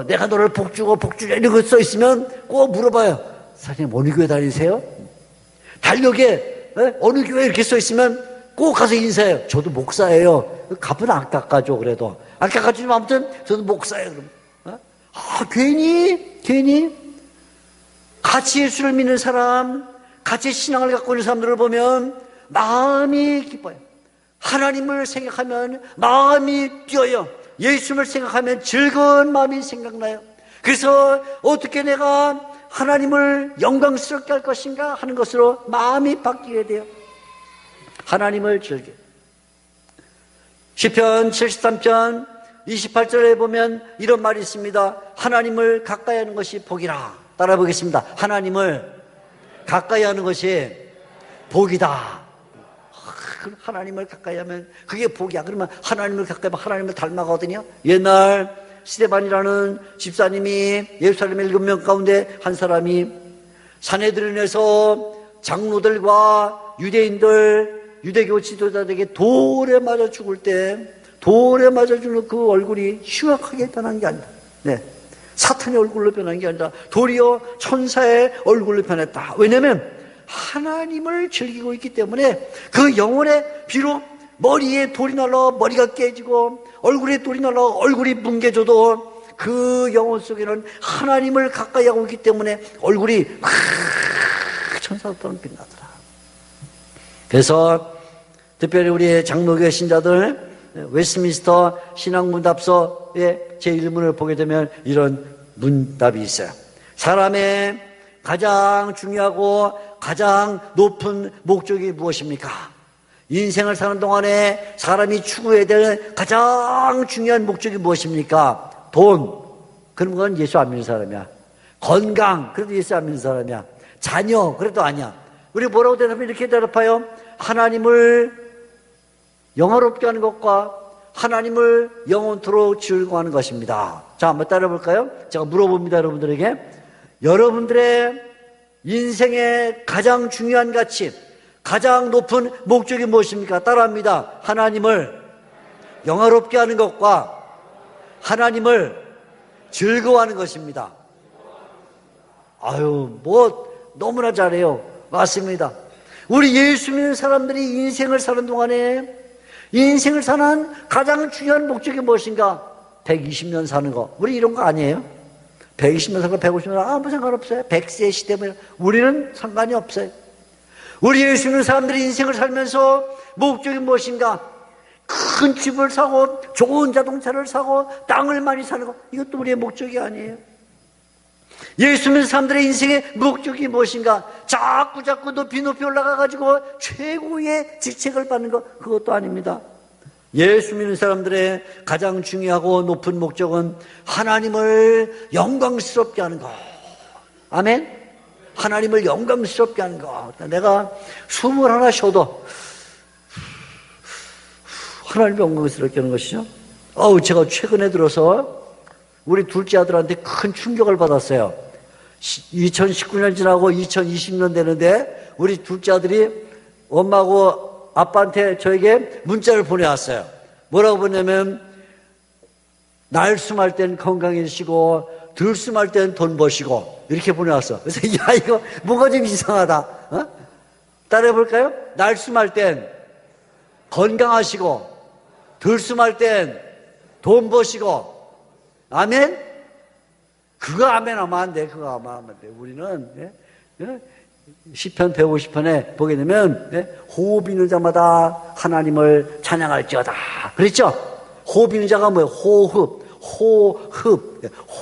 내가 너를 복주고 복주려 이런 거 써 있으면 꼭 물어봐요. 사장님 어느 교회 다니세요? 달력에 어느 교회 이렇게 써 있으면 꼭 가서 인사해요. 저도 목사예요. 값은 안 깎아줘. 그래도 안 깎아주지만 아무튼 저도 목사예요. 그럼 괜히 같이 예수를 믿는 사람, 같이 신앙을 갖고 있는 사람들을 보면 마음이 기뻐요. 하나님을 생각하면 마음이 뛰어요. 예수님을 생각하면 즐거운 마음이 생각나요. 그래서 어떻게 내가 하나님을 영광스럽게 할 것인가 하는 것으로 마음이 바뀌게 돼요. 하나님을 즐겨. 시편 73편 28절에 보면 이런 말이 있습니다. 하나님을 가까이 하는 것이 복이라. 따라 보겠습니다. 하나님을 가까이 하는 것이 복이다. 하나님을 가까이 하면 그게 복이야. 그러면 하나님을 가까이 하면 하나님을 닮아가거든요. 옛날 스데반이라는 집사님이 예루살렘 7명 가운데 한 사람이 산헤드린에서 장로들과 유대인들, 유대교 지도자들에게 돌에 맞아 죽을 때 돌에 맞아 죽는 그 얼굴이 흉악하게 변한 게 아니다. 사탄의 얼굴로 변한 게 아니라 도리어 천사의 얼굴로 변했다. 왜냐하면 하나님을 즐기고 있기 때문에 그 영혼에 비록 머리에 돌이 날라 머리가 깨지고 얼굴에 돌이 날라 얼굴이 뭉개져도 그 영혼 속에는 하나님을 가까이 하고 있기 때문에 얼굴이 천사처럼 빛나더라. 그래서 특별히 우리 장로교회 신자들 웨스트민스터 신앙문답서의 제1문을 보게 되면 이런 문답이 있어요. 사람의 가장 중요하고 가장 높은 목적이 무엇입니까? 인생을 사는 동안에 사람이 추구해야 될 가장 중요한 목적이 무엇입니까? 돈, 그런 건 예수 안 믿는 사람이야. 건강, 그래도 예수 안 믿는 사람이야. 자녀, 그래도 아니야. 우리 뭐라고 대답하면 이렇게 대답해요. 하나님을 영화롭게 하는 것과 하나님을 영원토록 즐거워하는 것입니다. 자, 한번 따라볼까요? 제가 물어봅니다, 여러분들에게. 여러분들의 인생의 가장 중요한 가치, 가장 높은 목적이 무엇입니까? 따라합니다. 하나님을 영화롭게 하는 것과 하나님을 즐거워하는 것입니다. 너무나 잘해요. 맞습니다. 우리 예수 믿는 사람들이 인생을 사는 동안에 인생을 사는 가장 중요한 목적이 무엇인가? 120년 사는 거. 우리 이런 거 아니에요? 120년 사고 150년 아무 상관없어요. 100세 시대 우리는 상관이 없어요. 우리 예수 믿는 사람들이 인생을 살면서 목적이 무엇인가? 큰 집을 사고 좋은 자동차를 사고 땅을 많이 사는 거, 이것도 우리의 목적이 아니에요. 예수 믿는 사람들의 인생의 목적이 무엇인가? 자꾸 높이 올라가가지고 최고의 직책을 받는 거, 그것도 아닙니다. 예수 믿는 사람들의 가장 중요하고 높은 목적은 하나님을 영광스럽게 하는 것. 아멘? 하나님을 영광스럽게 하는 것. 내가 숨을 하나 쉬어도 하나님을 영광스럽게 하는 것이죠. 제가 최근에 들어서 우리 둘째 아들한테 큰 충격을 받았어요. 2019년 지나고 2020년 되는데 우리 둘째 아들이 엄마하고 아빠한테 저에게 문자를 보내왔어요. 뭐라고 보냐면 날숨할 땐 건강해지시고 들숨할 땐 돈 버시고 이렇게 보내왔어. 그래서 야 이거 뭐가 좀 이상하다. 따라해볼까요? 날숨할 땐 건강하시고 들숨할 땐 돈 버시고. 아멘? 그거 아멘 하면 안 돼. 그거 아멘 하면 안 돼. 우리는 시편 150편에 보게 되면 호흡 있는 자마다 하나님을 찬양할지어다 그랬죠? 호흡 있는 자가 뭐예요? 호흡,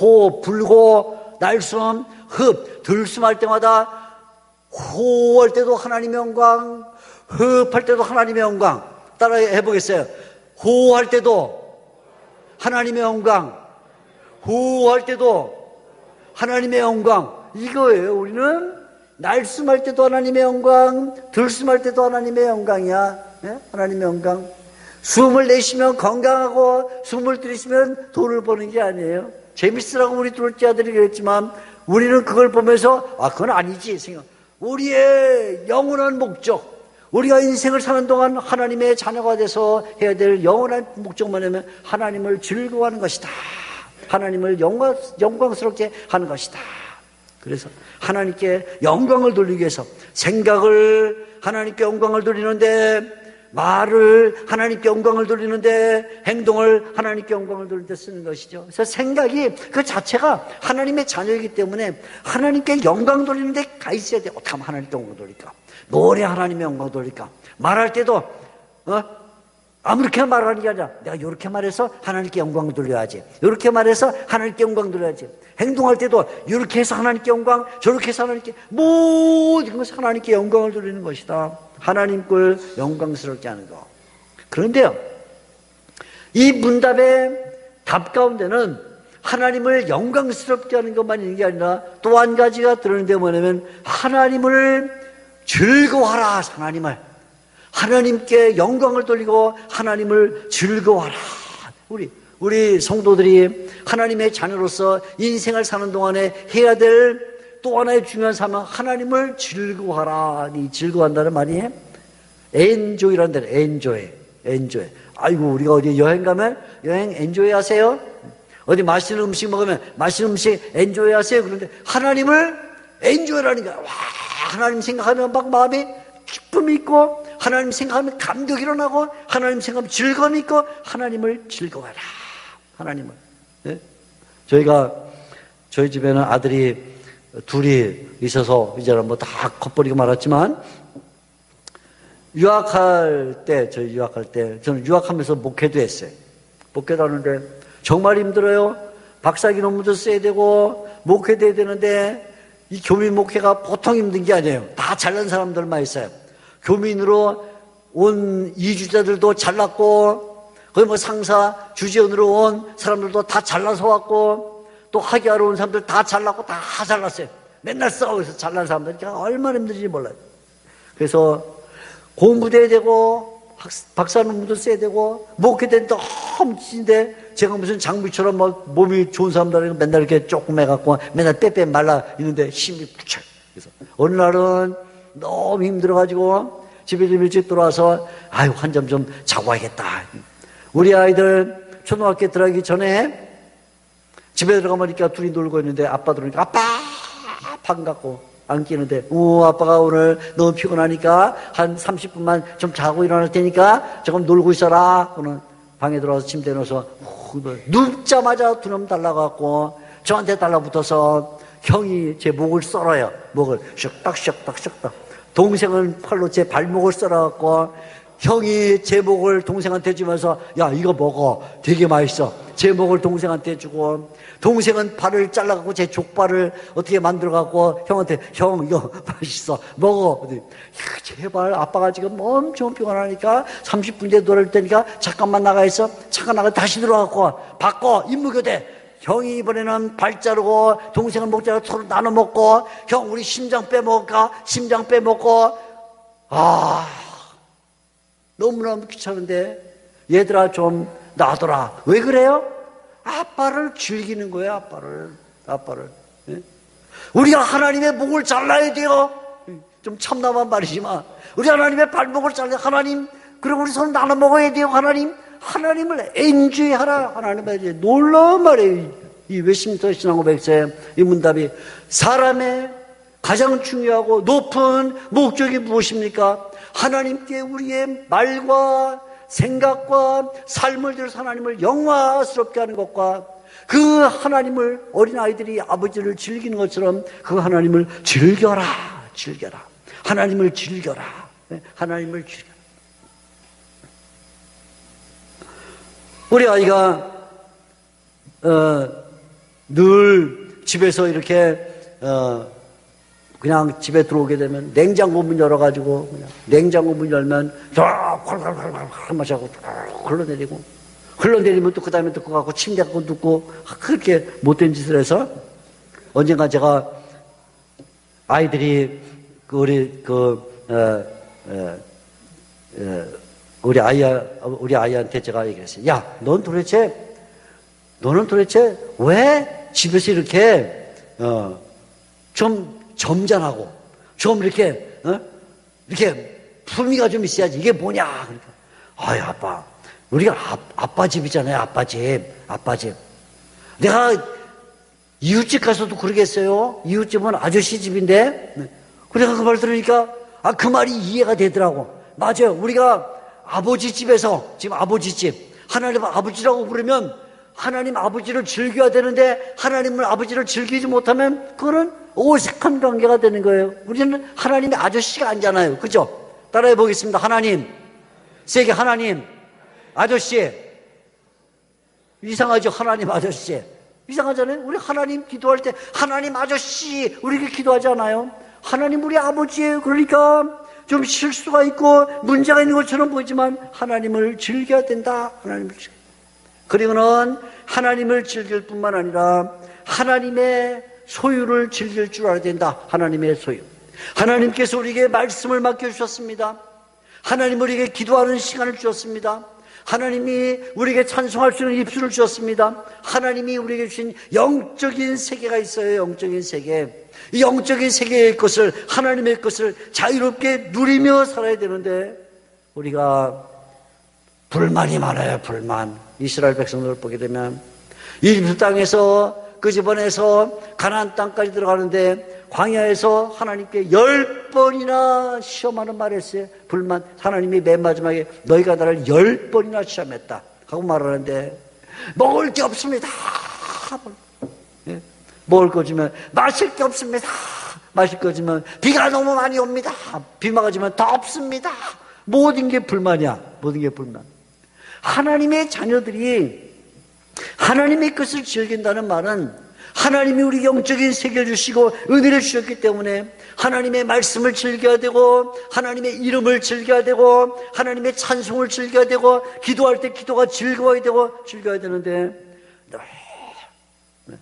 호 불고 날숨, 흡 들숨할 때마다 호할 때도 하나님의 영광, 흡할 때도 하나님의 영광. 따라 해보겠어요. 호할 때도 하나님의 영광, 호할 때도 하나님의 영광. 이거예요. 우리는 날숨할 때도 하나님의 영광, 들숨할 때도 하나님의 영광이야. 하나님의 영광. 숨을 내쉬면 건강하고 숨을 들이쉬면 돈을 버는 게 아니에요. 재밌으라고 우리 둘째 아들이 그랬지만 우리는 그걸 보면서 그건 아니지 생각. 우리의 영원한 목적, 우리가 인생을 사는 동안 하나님의 자녀가 돼서 해야 될 영원한 목적만 하면 하나님을 즐거워하는 것이다. 하나님을 영광스럽게 하는 것이다. 그래서 하나님께 영광을 돌리기 위해서 생각을 하나님께 영광을 돌리는데, 말을 하나님께 영광을 돌리는데, 행동을 하나님께 영광을 돌리는데 쓰는 것이죠. 그래서 생각이 그 자체가 하나님의 자녀이기 때문에 하나님께 영광 돌리는데 가 있어야 돼. 어떻게 하면 하나님께 영광 돌릴까? 노래 하나님의 영광 돌릴까? 말할 때도 아무렇게 말하는 게 아니라 내가 이렇게 말해서 하나님께 영광을 돌려야지, 이렇게 말해서 하나님께 영광 돌려야지. 행동할 때도 이렇게 해서 하나님께 영광, 저렇게 해서 하나님께, 모든 것을 하나님께 영광을 돌리는 것이다. 하나님을 영광스럽게 하는 것. 그런데요, 이 문답의 답 가운데는 하나님을 영광스럽게 하는 것만 있는 게 아니라 또 한 가지가 들어있는데 뭐냐면 하나님을 즐거워하라. 하나님께 영광을 돌리고 하나님을 즐거워하라. 우리 성도들이 하나님의 자녀로서 인생을 사는 동안에 해야 될 또 하나의 중요한 사항은 하나님을 즐거워하라. 이 즐거워한다는 말이 엔조이라는 데는 엔조이. 아이고, 우리가 어디 여행 가면 여행 엔조이 하세요? 어디 맛있는 음식 먹으면 맛있는 음식 엔조이 하세요? 그런데 하나님을 엔조이라니까. 와, 하나님 생각하면 막 마음에 기쁨이 있고, 하나님 생각하면 감격이 일어나고, 하나님 생각하면 즐거움이 있고, 하나님을 즐거워하라. 하나님을. 네? 저희 집에는 아들이 둘이 있어서 이제는 뭐 다 겉버리고 말았지만, 저희 유학할 때, 저는 유학하면서 목회도 했어요. 목회도 하는데 정말 힘들어요. 박사학위 논문도 써야 되고, 목회도 해야 되는데, 이 교민 목회가 보통 힘든 게 아니에요. 다 잘난 사람들만 있어요. 교민으로 온 이주자들도 잘났고, 거기 뭐 상사, 주지원으로 온 사람들도 다 잘나서 왔고, 또 학위하러 온 사람들 다 잘났고, 다 잘났어요. 맨날 싸워서 잘난 사람들 얼마나 힘든지 몰라요. 그래서 공부도 해야 되고, 박사 논문도 써야 되고, 목회도 너무 지친데, 제가 무슨 장비처럼 막 몸이 좋은 사람들 맨날 이렇게 조금 해갖고 맨날 빼빼 말라 있는데 힘이 부착. 그래서 어느 날은 너무 힘들어가지고 집에 좀 일찍 들어와서 한 잠 좀 자고 와야겠다. 우리 아이들 초등학교 들어가기 전에 집에 들어가면 이렇게 둘이 놀고 있는데 아빠 들어오니까 아빠 반갑고 안기는데, 아빠가 오늘 너무 피곤하니까 한 30분만 좀 자고 일어날 테니까 조금 놀고 있어라. 그는 방에 들어와서 침대에 넣어서 눕자마자 두 놈 달라갖고 저한테 달라붙어서 형이 제 목을 썰어요. 목을 슉딱. 동생은 팔로 제 발목을 썰어갖고 형이 제 목을 동생한테 주면서 야 이거 먹어, 되게 맛있어. 제 목을 동생한테 주고, 동생은 발을 잘라갖고 제 족발을 어떻게 만들어갖고 형한테 형 이거 맛있어 먹어. 제발, 아빠가 지금 엄청 피곤하니까 30분 뒤에 놀을 테니까 잠깐만 나가 있어. 잠깐 나가 다시 들어가고 바꿔 임무교대. 형이 이번에는 발 자르고 동생은 목 자르고 서로 나눠 먹고, 형 우리 심장 빼먹을까? 심장 빼먹고. 너무너무 귀찮은데 얘들아 좀 놔둬라. 왜 그래요? 아빠를 즐기는 거예요. 아빠를. 예? 우리가 하나님의 목을 잘라야 돼요. 좀 참담한 말이지만 우리 하나님의 발목을 잘라 하나님 그리고 우리 손 나눠 먹어야 돼요. 하나님을 엔조이하라. 하나님의 이제 놀라운 말이에요. 이 웨스민스터 신앙고백서의 이 문답이 사람의 가장 중요하고 높은 목적이 무엇입니까? 하나님께 우리의 말과 생각과 삶을 들여서 하나님을 영화스럽게 하는 것과 그 하나님을 어린아이들이 아버지를 즐기는 것처럼 그 하나님을 즐겨라. 하나님을 즐겨라. 하나님을 즐겨라. 우리 아이가 늘 집에서 이렇게 그냥 집에 들어오게 되면 냉장고 문 열어가지고 그냥 냉장고 문 열면 콸콸콸콸 마시고 흘러내리면 또 그 다음에 또 그거 갖고 침대 갖고 눕고 그렇게 못된 짓을 해서 언젠가 제가 아이들이 우리 아이한테 제가 얘기했어요. 야, 너는 도대체 왜 집에서 이렇게 좀 점잖하고 좀 이렇게 품위가 좀 있어야지. 이게 뭐냐? 그러니까 아이 아빠, 우리가 아빠 집이잖아요. 아빠 집. 내가 이웃집 가서도 그러겠어요. 이웃집은 아저씨 집인데. 그래서 그 말 들으니까 그 말이 이해가 되더라고. 맞아요. 우리가 아버지 집에서 지금 아버지 집 하나님 아버지라고 부르면 하나님 아버지를 즐겨야 되는데 하나님을 아버지를 즐기지 못하면 그거는 어색한 관계가 되는 거예요. 우리는 하나님의 아저씨가 아니잖아요. 그죠? 따라해 보겠습니다. 하나님, 세계 하나님, 아저씨. 이상하죠? 하나님 아저씨. 이상하잖아요? 우리 하나님 기도할 때 하나님 아저씨 우리가 기도하지 않아요? 하나님 우리 아버지예요. 그러니까 좀 실수가 있고 문제가 있는 것처럼 보이지만 하나님을 즐겨야 된다. 하나님을 즐겨. 그리고는 하나님을 즐길 뿐만 아니라 하나님의 소유를 즐길 줄 알아야 된다. 하나님의 소유. 하나님께서 우리에게 말씀을 맡겨주셨습니다. 하나님 우리에게 기도하는 시간을 주셨습니다. 하나님이 우리에게 찬송할 수 있는 입술을 주셨습니다. 하나님이 우리에게 주신 영적인 세계가 있어요. 영적인 세계. 이 영적인 세계의 것을 하나님의 것을 자유롭게 누리며 살아야 되는데 우리가 불만이 많아요. 불만. 이스라엘 백성들을 보게 되면 이집트 땅에서 끄집어내서 가나안 땅까지 들어가는데 광야에서 하나님께 10번이나 시험하는 말을 했어요. 불만. 하나님이 맨 마지막에 너희가 나를 10번이나 시험했다 하고 말하는데 먹을 게 없습니다. 예? 먹을 거 주면 마실 게 없습니다. 마실 거 주면 비가 너무 많이 옵니다. 비 막아주면 더 없습니다. 모든 게 불만이야. 모든 게 불만. 하나님의 자녀들이 하나님의 것을 즐긴다는 말은 하나님이 우리 영적인 세계를 주시고 은혜를 주셨기 때문에 하나님의 말씀을 즐겨야 되고 하나님의 이름을 즐겨야 되고 하나님의 찬송을 즐겨야 되고 기도할 때 기도가 즐거워야 되고 즐겨야 되는데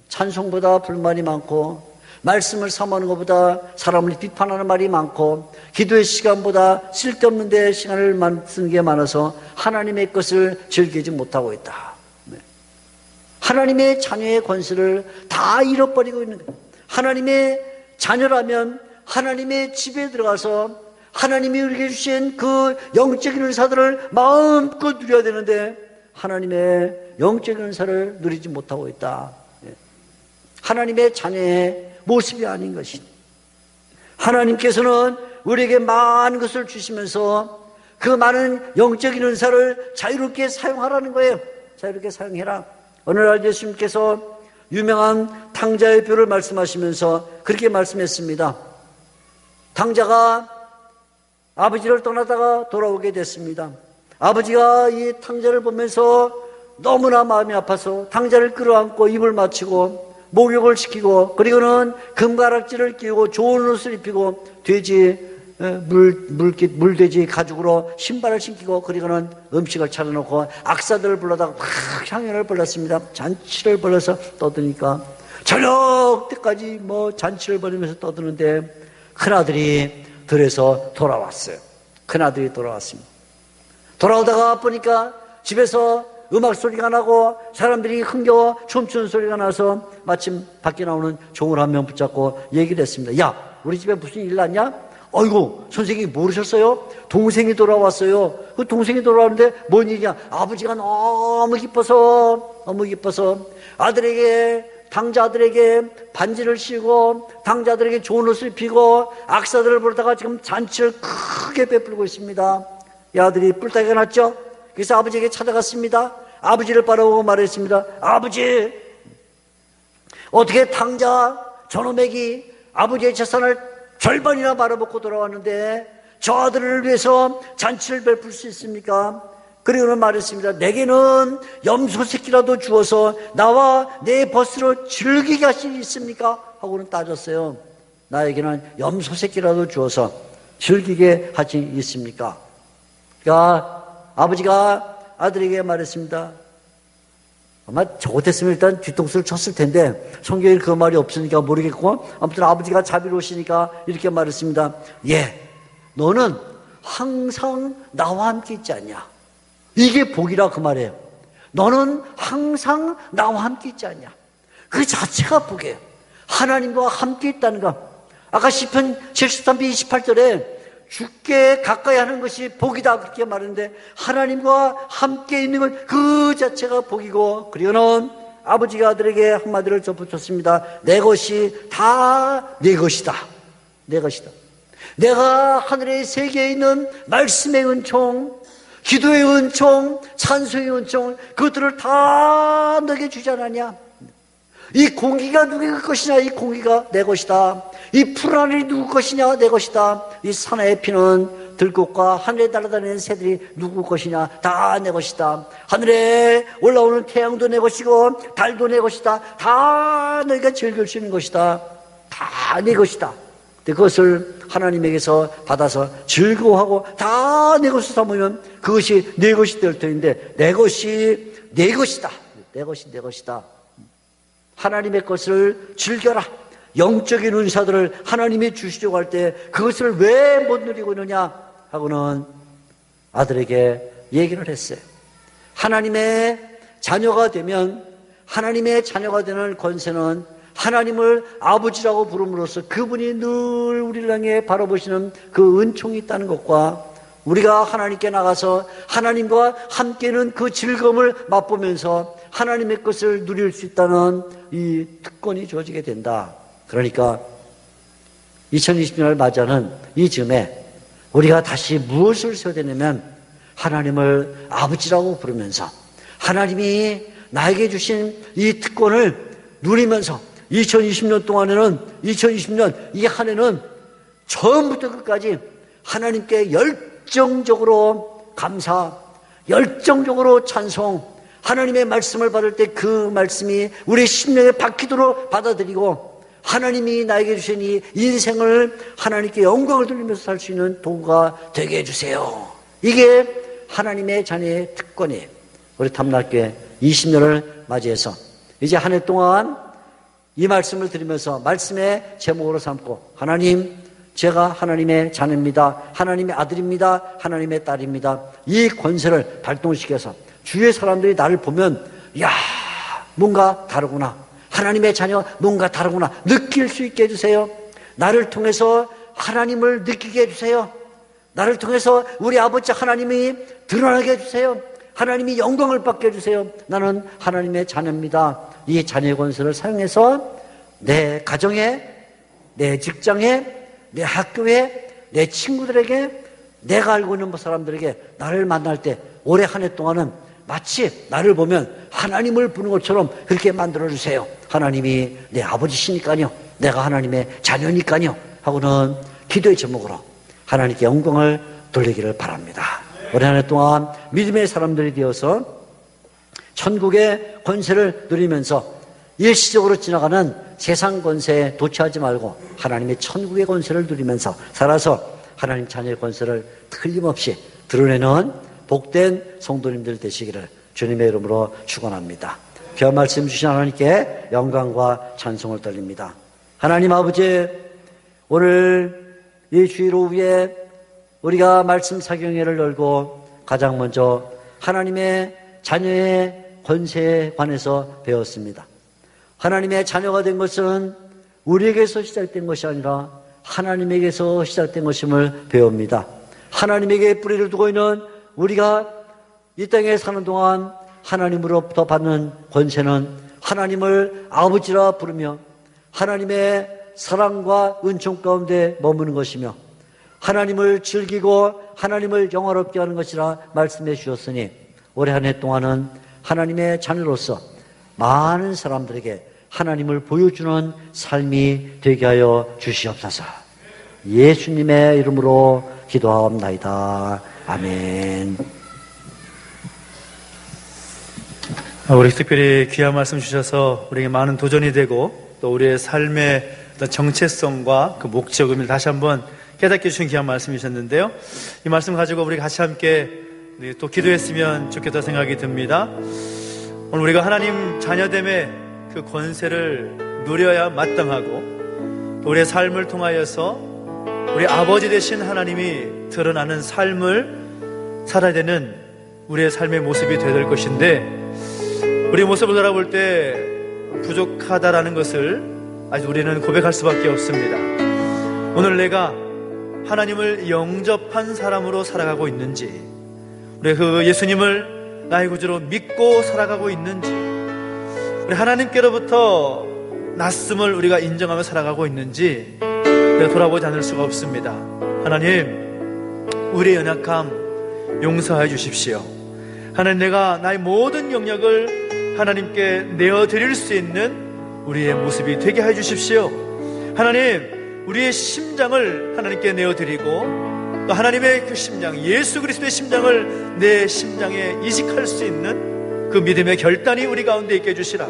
찬송보다 불만이 많고 말씀을 삼하는 것보다 사람을 비판하는 말이 많고 기도의 시간보다 쓸데없는 데 시간을 쓰는 게 많아서 하나님의 것을 즐기지 못하고 있다. 하나님의 자녀의 권세를 다 잃어버리고 있는 거예요. 하나님의 자녀라면 하나님의 집에 들어가서 하나님이 우리에게 주신 그 영적인 은사들을 마음껏 누려야 되는데 하나님의 영적인 은사를 누리지 못하고 있다. 하나님의 자녀의 모습이 아닌 것이다. 하나님께서는 우리에게 많은 것을 주시면서 그 많은 영적인 은사를 자유롭게 사용하라는 거예요. 자유롭게 사용해라. 어느 날 예수님께서 유명한 탕자의 뼈를 말씀하시면서 그렇게 말씀했습니다. 탕자가 아버지를 떠나다가 돌아오게 됐습니다. 아버지가 이 탕자를 보면서 너무나 마음이 아파서 탕자를 끌어안고 입을 맞추고 목욕을 시키고 그리고는 금가락지를 끼우고 좋은 옷을 입히고 돼지 물돼지 가죽으로 신발을 신기고 그리고는 음식을 차려놓고 악사들을 불러다가 막 향연을 벌였습니다. 잔치를 벌여서 떠드니까 저녁 때까지 잔치를 벌이면서 떠드는데 큰아들이 들에서 돌아왔어요. 큰아들이 돌아왔습니다. 돌아오다가 보니까 집에서 음악 소리가 나고 사람들이 흥겨워 춤추는 소리가 나서 마침 밖에 나오는 종을 한 명 붙잡고 얘기를 했습니다. 야, 우리 집에 무슨 일 났냐? 아이고, 선생님이 모르셨어요? 동생이 돌아왔어요. 그 동생이 돌아왔는데 뭔 일이냐? 아버지가 너무 기뻐서 당자 아들에게 반지를 씌우고 당자 아들에게 좋은 옷을 입히고 악사들을 부르다가 지금 잔치를 크게 베풀고 있습니다. 이 아들이 뿔따기가 났죠? 그래서 아버지에게 찾아갔습니다. 아버지를 바라보고 말했습니다. 아버지, 어떻게 당자 저놈에게 아버지의 재산을 절반이나 말아먹고 돌아왔는데 저 아들을 위해서 잔치를 베풀 수 있습니까? 그리고는 말했습니다. 내게는 염소 새끼라도 주어서 나와 내 벗으로 즐기게 하실 수 있습니까? 하고는 따졌어요. 나에게는 염소 새끼라도 주어서 즐기게 하실 수 있습니까? 그러니까 아버지가 아들에게 말했습니다. 아마 저것했으면 일단 뒤통수를 쳤을 텐데 성경에 그 말이 없으니까 모르겠고, 아무튼 아버지가 자비로우시니까 이렇게 말했습니다. 예, 너는 항상 나와 함께 있지 않냐? 이게 복이라 그 말이에요. 너는 항상 나와 함께 있지 않냐? 그 자체가 복이에요. 하나님과 함께 있다는 것. 아까 시편 73편 28절에 주께 가까이 하는 것이 복이다 그렇게 말하는데, 하나님과 함께 있는 것 그 자체가 복이고, 그리고는 아버지가 아들에게 한마디를 덧붙였습니다. 내 것이 다 내 것이다. 내 것이다. 내가 하늘의 세계에 있는 말씀의 은총, 기도의 은총, 찬송의 은총, 그것들을 다 너에게 주지 않았냐? 이 공기가 누구의 것이냐? 이 공기가 내 것이다. 이 풀하늘이 누구 것이냐? 내 것이다. 이 산에 피는 들꽃과 하늘에 날아다니는 새들이 누구 것이냐? 다 내 것이다. 하늘에 올라오는 태양도 내 것이고 달도 내 것이다. 다 너희가 즐길 수 있는 것이다. 다 내 것이다. 그것을 하나님에게서 받아서 즐거워하고 다 내 것을 삼으면 그것이 내 것이 될 터인데, 내 것이 내 것이다. 내 것이 내 것이다. 하나님의 것을 즐겨라. 영적인 은사들을 하나님이 주시려고 할 때 그것을 왜 못 누리고 있느냐 하고는 아들에게 얘기를 했어요. 하나님의 자녀가 되면, 하나님의 자녀가 되는 권세는 하나님을 아버지라고 부름으로써 그분이 늘 우리를 향해 바라보시는 그 은총이 있다는 것과, 우리가 하나님께 나가서 하나님과 함께는 그 즐거움을 맛보면서 하나님의 것을 누릴 수 있다는 이 특권이 주어지게 된다. 그러니까 2020년을 맞이하는 이 즈음에 우리가 다시 무엇을 세워야 되냐면, 하나님을 아버지라고 부르면서 하나님이 나에게 주신 이 특권을 누리면서 2020년 동안에는, 2020년 이 한 해는 처음부터 끝까지 하나님께 열정적으로 감사, 열정적으로 찬송, 하나님의 말씀을 받을 때 그 말씀이 우리 심령에 박히도록 받아들이고, 하나님이 나에게 주신 이 인생을 하나님께 영광을 돌리면서 살 수 있는 도구가 되게 해주세요. 이게 하나님의 자녀의 특권이에요. 우리 탐날교회 20년을 맞이해서 이제 한 해 동안 이 말씀을 드리면서 말씀의 제목으로 삼고, 하나님, 제가 하나님의 자녀입니다. 하나님의 아들입니다. 하나님의 딸입니다. 이 권세를 발동시켜서 주위의 사람들이 나를 보면, 야, 뭔가 다르구나. 하나님의 자녀 뭔가 다르구나. 느낄 수 있게 해주세요. 나를 통해서 하나님을 느끼게 해주세요. 나를 통해서 우리 아버지 하나님이 드러나게 해주세요. 하나님이 영광을 받게 해주세요. 나는 하나님의 자녀입니다. 이 자녀의 권세를 사용해서 내 가정에, 내 직장에, 내 학교에, 내 친구들에게, 내가 알고 있는 사람들에게 나를 만날 때 올해 한 해 동안은 마치 나를 보면 하나님을 보는 것처럼 그렇게 만들어주세요. 하나님이 내 아버지시니까요, 내가 하나님의 자녀니까요 하고는 기도의 제목으로 하나님께 영광을 돌리기를 바랍니다. 올해 한 해 동안 믿음의 사람들이 되어서 천국의 권세를 누리면서 일시적으로 지나가는 세상 권세에 도취하지 말고 하나님의 천국의 권세를 누리면서 살아서 하나님 자녀의 권세를 틀림없이 드러내는 복된 성도님들 되시기를 주님의 이름으로 축원합니다. 귀한 말씀 주신 하나님께 영광과 찬송을 돌립니다. 하나님 아버지, 오늘 이 주일 오후에 우리가 말씀 사경회를 열고 가장 먼저 하나님의 자녀의 권세에 관해서 배웠습니다. 하나님의 자녀가 된 것은 우리에게서 시작된 것이 아니라 하나님에게서 시작된 것임을 배웁니다. 하나님에게 뿌리를 두고 있는 우리가 이 땅에 사는 동안 하나님으로부터 받는 권세는 하나님을 아버지라 부르며 하나님의 사랑과 은총 가운데 머무는 것이며 하나님을 즐기고 하나님을 영화롭게 하는 것이라 말씀해 주셨으니 올해 한 해 동안은 하나님의 자녀로서 많은 사람들에게 하나님을 보여주는 삶이 되게 하여 주시옵소서. 예수님의 이름으로 기도하옵나이다. 아멘.
우리 특별히 귀한 말씀 주셔서 우리에게 많은 도전이 되고 또 우리의 삶의 어떤 정체성과 그 목적을 다시 한번 깨닫게 해주신 귀한 말씀이셨는데요. 이 말씀 가지고 우리 같이 함께 또 기도했으면 좋겠다 생각이 듭니다. 오늘 우리가 하나님 자녀됨의 그 권세를 누려야 마땅하고 우리의 삶을 통하여서 우리 아버지 되신 하나님이 드러나는 삶을 살아야 되는 우리의 삶의 모습이 되어야 될 것인데 우리의 모습을 돌아볼 때 부족하다라는 것을 아직 우리는 고백할 수밖에 없습니다. 오늘 내가 하나님을 영접한 사람으로 살아가고 있는지, 우리 그 예수님을 나의 구주로 믿고 살아가고 있는지, 우리 하나님께로부터 낯섦을 우리가 인정하며 살아가고 있는지 우리가 돌아보지 않을 수가 없습니다. 하나님, 우리의 연약함 용서해 주십시오. 하나님, 내가 나의 모든 영역을 하나님께 내어드릴 수 있는 우리의 모습이 되게 해 주십시오. 하나님, 우리의 심장을 하나님께 내어드리고 또 하나님의 그 심장, 예수 그리스도의 심장을 내 심장에 이식할 수 있는 그 믿음의 결단이 우리 가운데 있게 해주시라.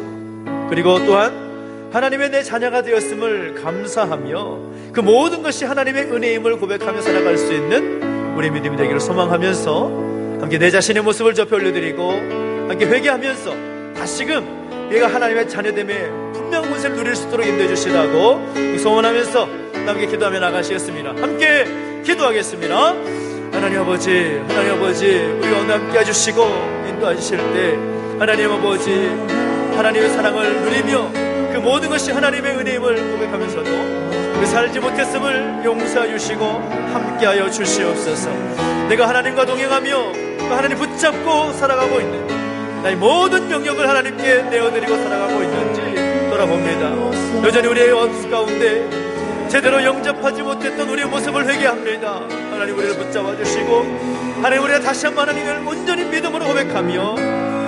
그리고 또한 하나님의 내 자녀가 되었음을 감사하며 그 모든 것이 하나님의 은혜임을 고백하며 살아갈 수 있는 우리 믿음이 되기를 소망하면서 함께 내 자신의 모습을 접해 올려드리고 함께 회개하면서 다시금 얘가 하나님의 자녀됨에 분명한 권세를 누릴 수 있도록 인도해 주시라고 소원하면서 함께 기도하며 나가시겠습니다. 함께 기도하겠습니다. 하나님 아버지, 우리 가운데 함께 해주시고 인도하실 때 하나님 아버지, 하나님의 사랑을 누리며 그 모든 것이 하나님의 은혜임을 고백하면서도 우리 살지 못했음을 용서해 주시고 함께하여 주시옵소서. 내가 하나님과 동행하며 하나님 붙잡고 살아가고 있는지, 나의 모든 영역을 하나님께 내어드리고 살아가고 있는지 돌아봅니다. 여전히 우리의 원수 가운데 제대로 영접하지 못했던 우리의 모습을 회개합니다. 하나님, 우리를 붙잡아 주시고 하나님, 우리가 다시 한번 하나님을 온전히 믿음으로 고백하며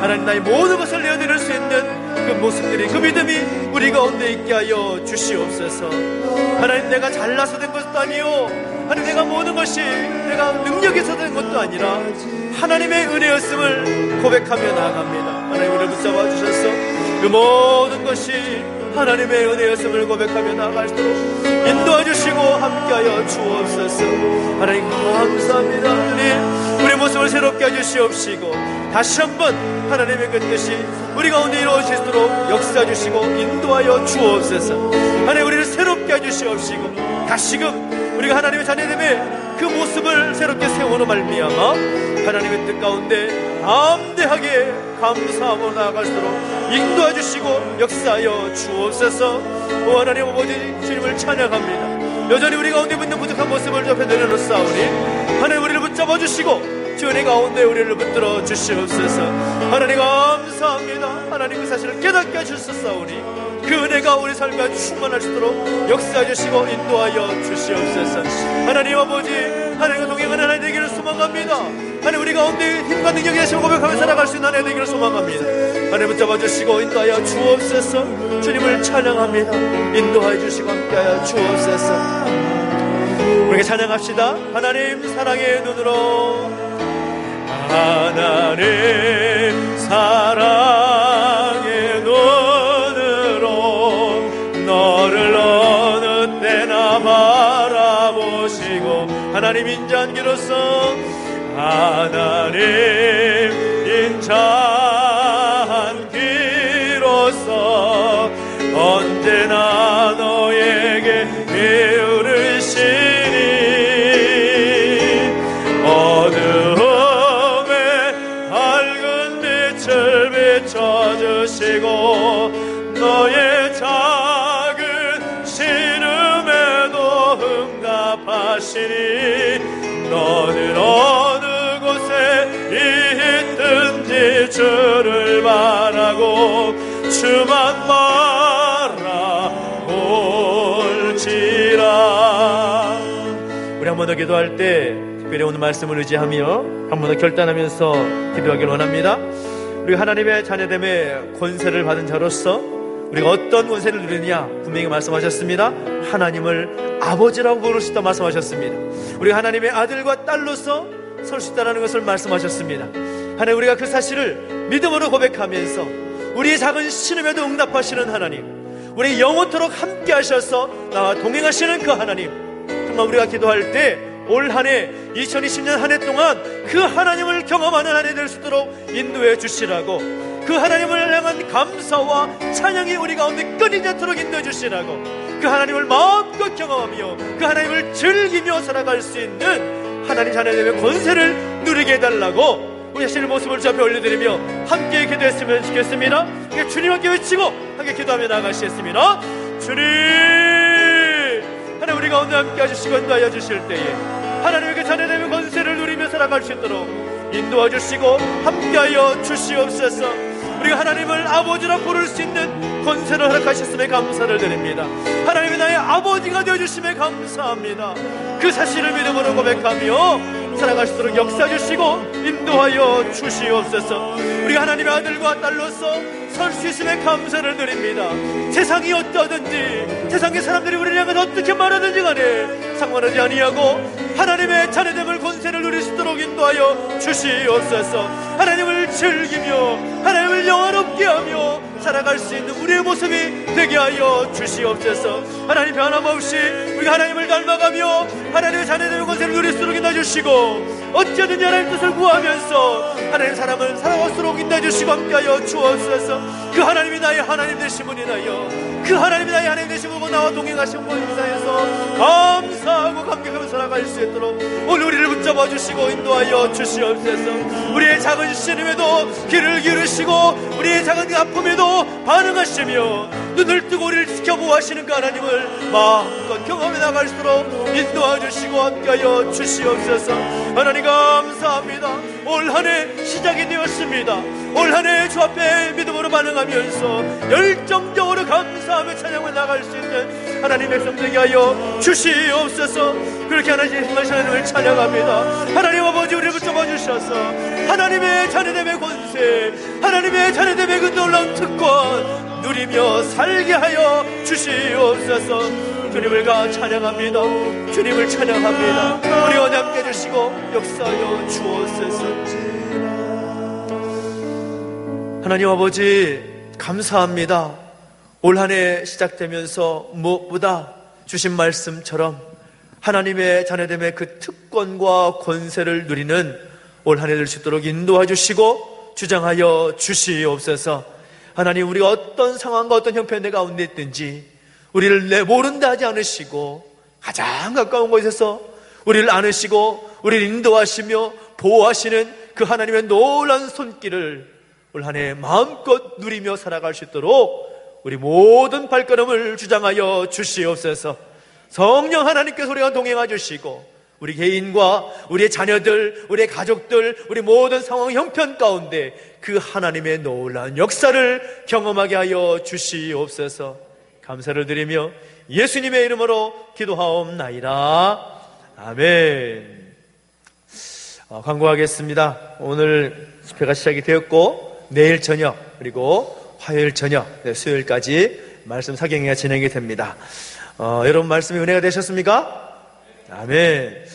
하나님, 나의 모든 것을 내어드릴 수 있는 그 모습들이, 그 믿음이 우리 가운데 있게 하여 주시옵소서. 하나님, 내가 잘나서 된 것도 아니요, 하나님, 내가 모든 것이 내가 능력에서 된 것도 아니라 하나님의 은혜였음을 고백하며 나아갑니다. 하나님, 우리를 붙잡아 주셔서 그 모든 것이 하나님의 은혜였음을 고백하며 나아갈수록 인도해 주시고 함께하여 주옵소서. 하나님, 감사합니다. 하나님, 우리의 모습을 새롭게 해주시옵시고 다시 한번 하나님의 그 뜻이 우리 가운데 이루어지도록 역사해 주시고 인도하여 주옵소서. 하나님, 우리를 새롭게 해주시옵시고 다시금 우리가 하나님의 자녀됨의 그 모습을 새롭게 세우는 말미암아 하나님의 뜻 가운데 담대하게 감사하고 나아갈수록 인도해 주시고 역사하여 주옵소서. 오 하나님 아버지, 주님을 찬양합니다. 여전히 우리 가운데 있는 부족한 모습을 접해 내려놓사오니 하나님, 우리를 붙잡아 주시고 주 은혜 가운데 우리를 붙들어 주시옵소서. 하나님, 감사합니다. 하나님, 그 사실을 깨닫게 하셨사오니 그 은혜가 우리 삶에 충만할 수 있도록 역사해 주시고 인도하여 주시옵소서. 하나님 아버지, 하나님과 동행하는 하나님 되기를 소망합니다. 하나님, 우리 가운데 힘과 능력이 되시고 고백하며 살아갈 수 있는 하나님 되기를 소망합니다. 하나님, 붙잡아 주시고 인도하여 주옵소서. 주님을 찬양합니다. 인도하여 주시고 함께하여 주옵소서. 우리가 찬양합시다. 하나님 사랑의 눈으로, 하나님 사랑의 눈으로 너를 어느 때나 바라보시고 하나님 인자한 기로서, 하나님 인자한 기로서 언제나 너에게 이르시니 어두움에 밝은 빛을 너의 작은 신음에도 응답하시니 너는 어느 곳에 있든지 주를 바라고 주만 바라볼지라. 우리 한 번 더 기도할 때 특별히 오늘 말씀을 의지하며 한 번 더 결단하면서 기도하길 원합니다. 우리가 하나님의 자녀됨의 권세를 받은 자로서 우리가 어떤 권세를 누리느냐 분명히 말씀하셨습니다. 하나님을 아버지라고 부를 수 있다 말씀하셨습니다. 우리가 하나님의 아들과 딸로서 설 수 있다는 것을 말씀하셨습니다. 하나님, 우리가 그 사실을 믿음으로 고백하면서 우리의 작은 신음에도 응답하시는 하나님, 우리 영원토록 함께 하셔서 나와 동행하시는 그 하나님, 정말 우리가 기도할 때 올 한 해 2020년 한 해 동안 그 하나님을 경험하는 한 해 될 수 있도록 인도해 주시라고, 그 하나님을 향한 감사와 찬양이 우리 가운데 끊이지 않도록 인도해 주시라고, 그 하나님을 마음껏 경험하며 그 하나님을 즐기며 살아갈 수 있는 하나님 자녀됨의 권세를 누리게 해달라고 우리 자신의 모습을 주 앞에 올려드리며 함께 기도했으면 좋겠습니다. 주님 함께 외치고 함께 기도하며 나아가시겠습니다. 주님, 하나님 우리 가운데 함께 하시고 인도하여 주실 때에 하나님의 자녀됨의 권세를 누리며 살아갈 수 있도록 인도하여 주시고 함께하여 주시옵소서. 우리가 하나님을 아버지라 부를 수 있는 권세를 허락하셨음에 감사를 드립니다. 하나님이 나의 아버지가 되어주심에 감사합니다. 그 사실을 믿음으로 고백하며 살아갈 수 있도록 역사해 주시고 인도하여 주시옵소서. 우리가 하나님의 아들과 딸로서 설 수 있음에 감사를 드립니다. 세상이 어떠든지, 세상의 사람들이 우리를 향해서 어떻게 말하든지 간에 상관하지 아니하고 하나님의 자녀됨을 권세를 누릴 수 있도록 인도하여 주시옵소서. 하나님을 즐기며 하나님을 영화롭게 하며 살아갈 수 있는 우리의 모습이 되게 하여 주시옵소서. 하나님 변함없이 우리가 하나님을 닮아가며 하나님의 자녀됨의 권세를 누릴 수 있도록 인도해주시고, 어찌든지 하나님 뜻을 구하면서 하나님 사람을 살아갈수록 인도해주시고 함께하여 주옵소서. 그 하나님이 나의 하나님 되심을 인하여, 그 하나님이 나의 하나님 되심을 보고 나와 동행하신 분 인사해서 감사하고 감격하며 살아갈 수 있도록 오늘 우리를 붙잡아 주시고 인도하여 주시옵소서. 우리의 작은 신음에도 귀를 기울이시고 우리의 작은 아픔에도 반응하시며 눈을 뜨고 우리를 지켜보아하시는 그 하나님을 마음껏 경험해 나갈수록 인도하여 주시고 함께하여 주시옵소서. 하나님 감사합니다. 올 한 해 시작이 되었습니다. 올 한 해 주 앞에 믿음으로 반응하면서 열정적으로 감사하며 찬양을 나갈 수 있는 하나님 백성 되게 하여 주시옵소서. 그렇게 하나님을 찬양합니다. 하나님 아버지, 우리를 붙잡아 주셔서 하나님의 자녀됨의 권세, 하나님의 자녀됨의 그 놀라운 특권 누리며 살게 하여 주시옵소서. 주님을 찬양합니다. 주님을 찬양합니다. 우리 언제 함께 해주시고 역사하여 주옵소서. 하나님 아버지 감사합니다. 올 한 해 시작되면서 무엇보다 주신 말씀처럼 하나님의 자녀됨의 그 특권과 권세를 누리는 올 한 해 될 수 있도록 인도해 주시고 주장하여 주시옵소서. 하나님, 우리가 어떤 상황과 어떤 형편의 가운데 있든지 우리를 모른다 하지 않으시고 가장 가까운 곳에서 우리를 안으시고 우리를 인도하시며 보호하시는 그 하나님의 놀라운 손길을 올 한 해 마음껏 누리며 살아갈 수 있도록 우리 모든 발걸음을 주장하여 주시옵소서. 성령 하나님께서 우리가 동행해 주시고 우리 개인과 우리의 자녀들, 우리의 가족들, 우리 모든 상황 형편 가운데 그 하나님의 놀라운 역사를 경험하게 하여 주시옵소서. 감사를 드리며 예수님의 이름으로 기도하옵나이다. 아멘. 광고하겠습니다. 오늘 집회가 시작이 되었고 내일 저녁 그리고 화요일 저녁, 수요일까지 말씀 사경회가 진행이 됩니다. 여러분 말씀이 은혜가 되셨습니까? 아멘.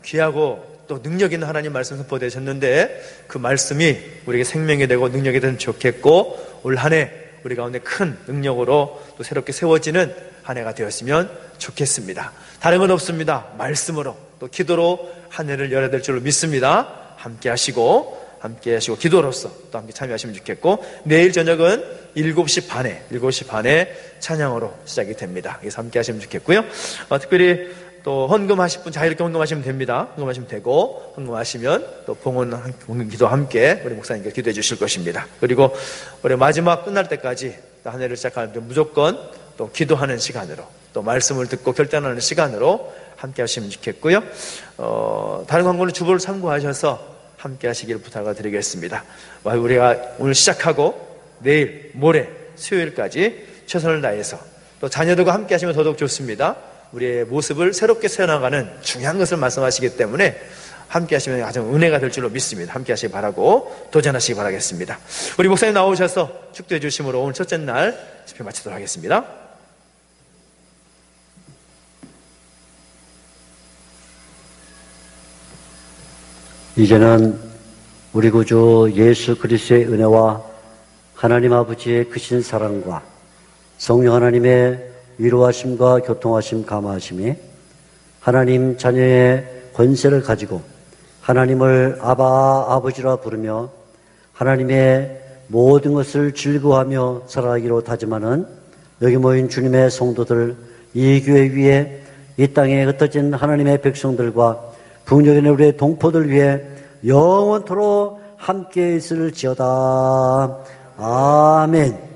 귀하고 또 능력 있는 하나님 말씀 선포되셨는데 그 말씀이 우리에게 생명이 되고 능력이 되면 좋겠고 올 한 해 우리 가운데 큰 능력으로 또 새롭게 세워지는 한 해가 되었으면 좋겠습니다. 다른 건 없습니다. 말씀으로 또 기도로 한 해를 열어야 될 줄로 믿습니다. 함께 하시고 기도로서 또 함께 참여하시면 좋겠고, 내일 저녁은 7시 반에 찬양으로 시작이 됩니다. 그래서 함께 하시면 좋겠고요. 특별히 또 헌금하실 분 자유롭게 헌금하시면 됩니다. 헌금하시면 되고, 헌금하시면 또 봉헌 기도 함께 우리 목사님께 기도해 주실 것입니다. 그리고 올해 마지막 끝날 때까지 또 한 해를 시작할 때 무조건 또 기도하는 시간으로, 또 말씀을 듣고 결단하는 시간으로 함께 하시면 좋겠고요. 다른 광고는 주보를 참고하셔서 함께 하시기를 부탁을 드리겠습니다. 우리가 오늘 시작하고 내일, 모레, 수요일까지 최선을 다해서, 또 자녀들과 함께 하시면 더더욱 좋습니다. 우리의 모습을 새롭게 세워나가는 중요한 것을 말씀하시기 때문에 함께 하시면 가장 은혜가 될 줄로 믿습니다. 함께 하시기 바라고 도전하시기 바라겠습니다. 우리 목사님 나오셔서 축도해 주심으로 오늘 첫째 날 집회 마치도록 하겠습니다.
이제는 우리 구주 예수 그리스도의 은혜와 하나님 아버지의 크신 사랑과 성령 하나님의 위로하심과 교통하심 감화하심이 하나님 자녀의 권세를 가지고 하나님을 아바 아버지라 부르며 하나님의 모든 것을 즐거워하며 살아가기로 다짐하는 여기 모인 주님의 성도들, 이 교회 위에 이 땅에 흩어진 하나님의 백성들과 북녘에 있는 우리의 동포들 위해 영원토록 함께 있을지어다. 아멘.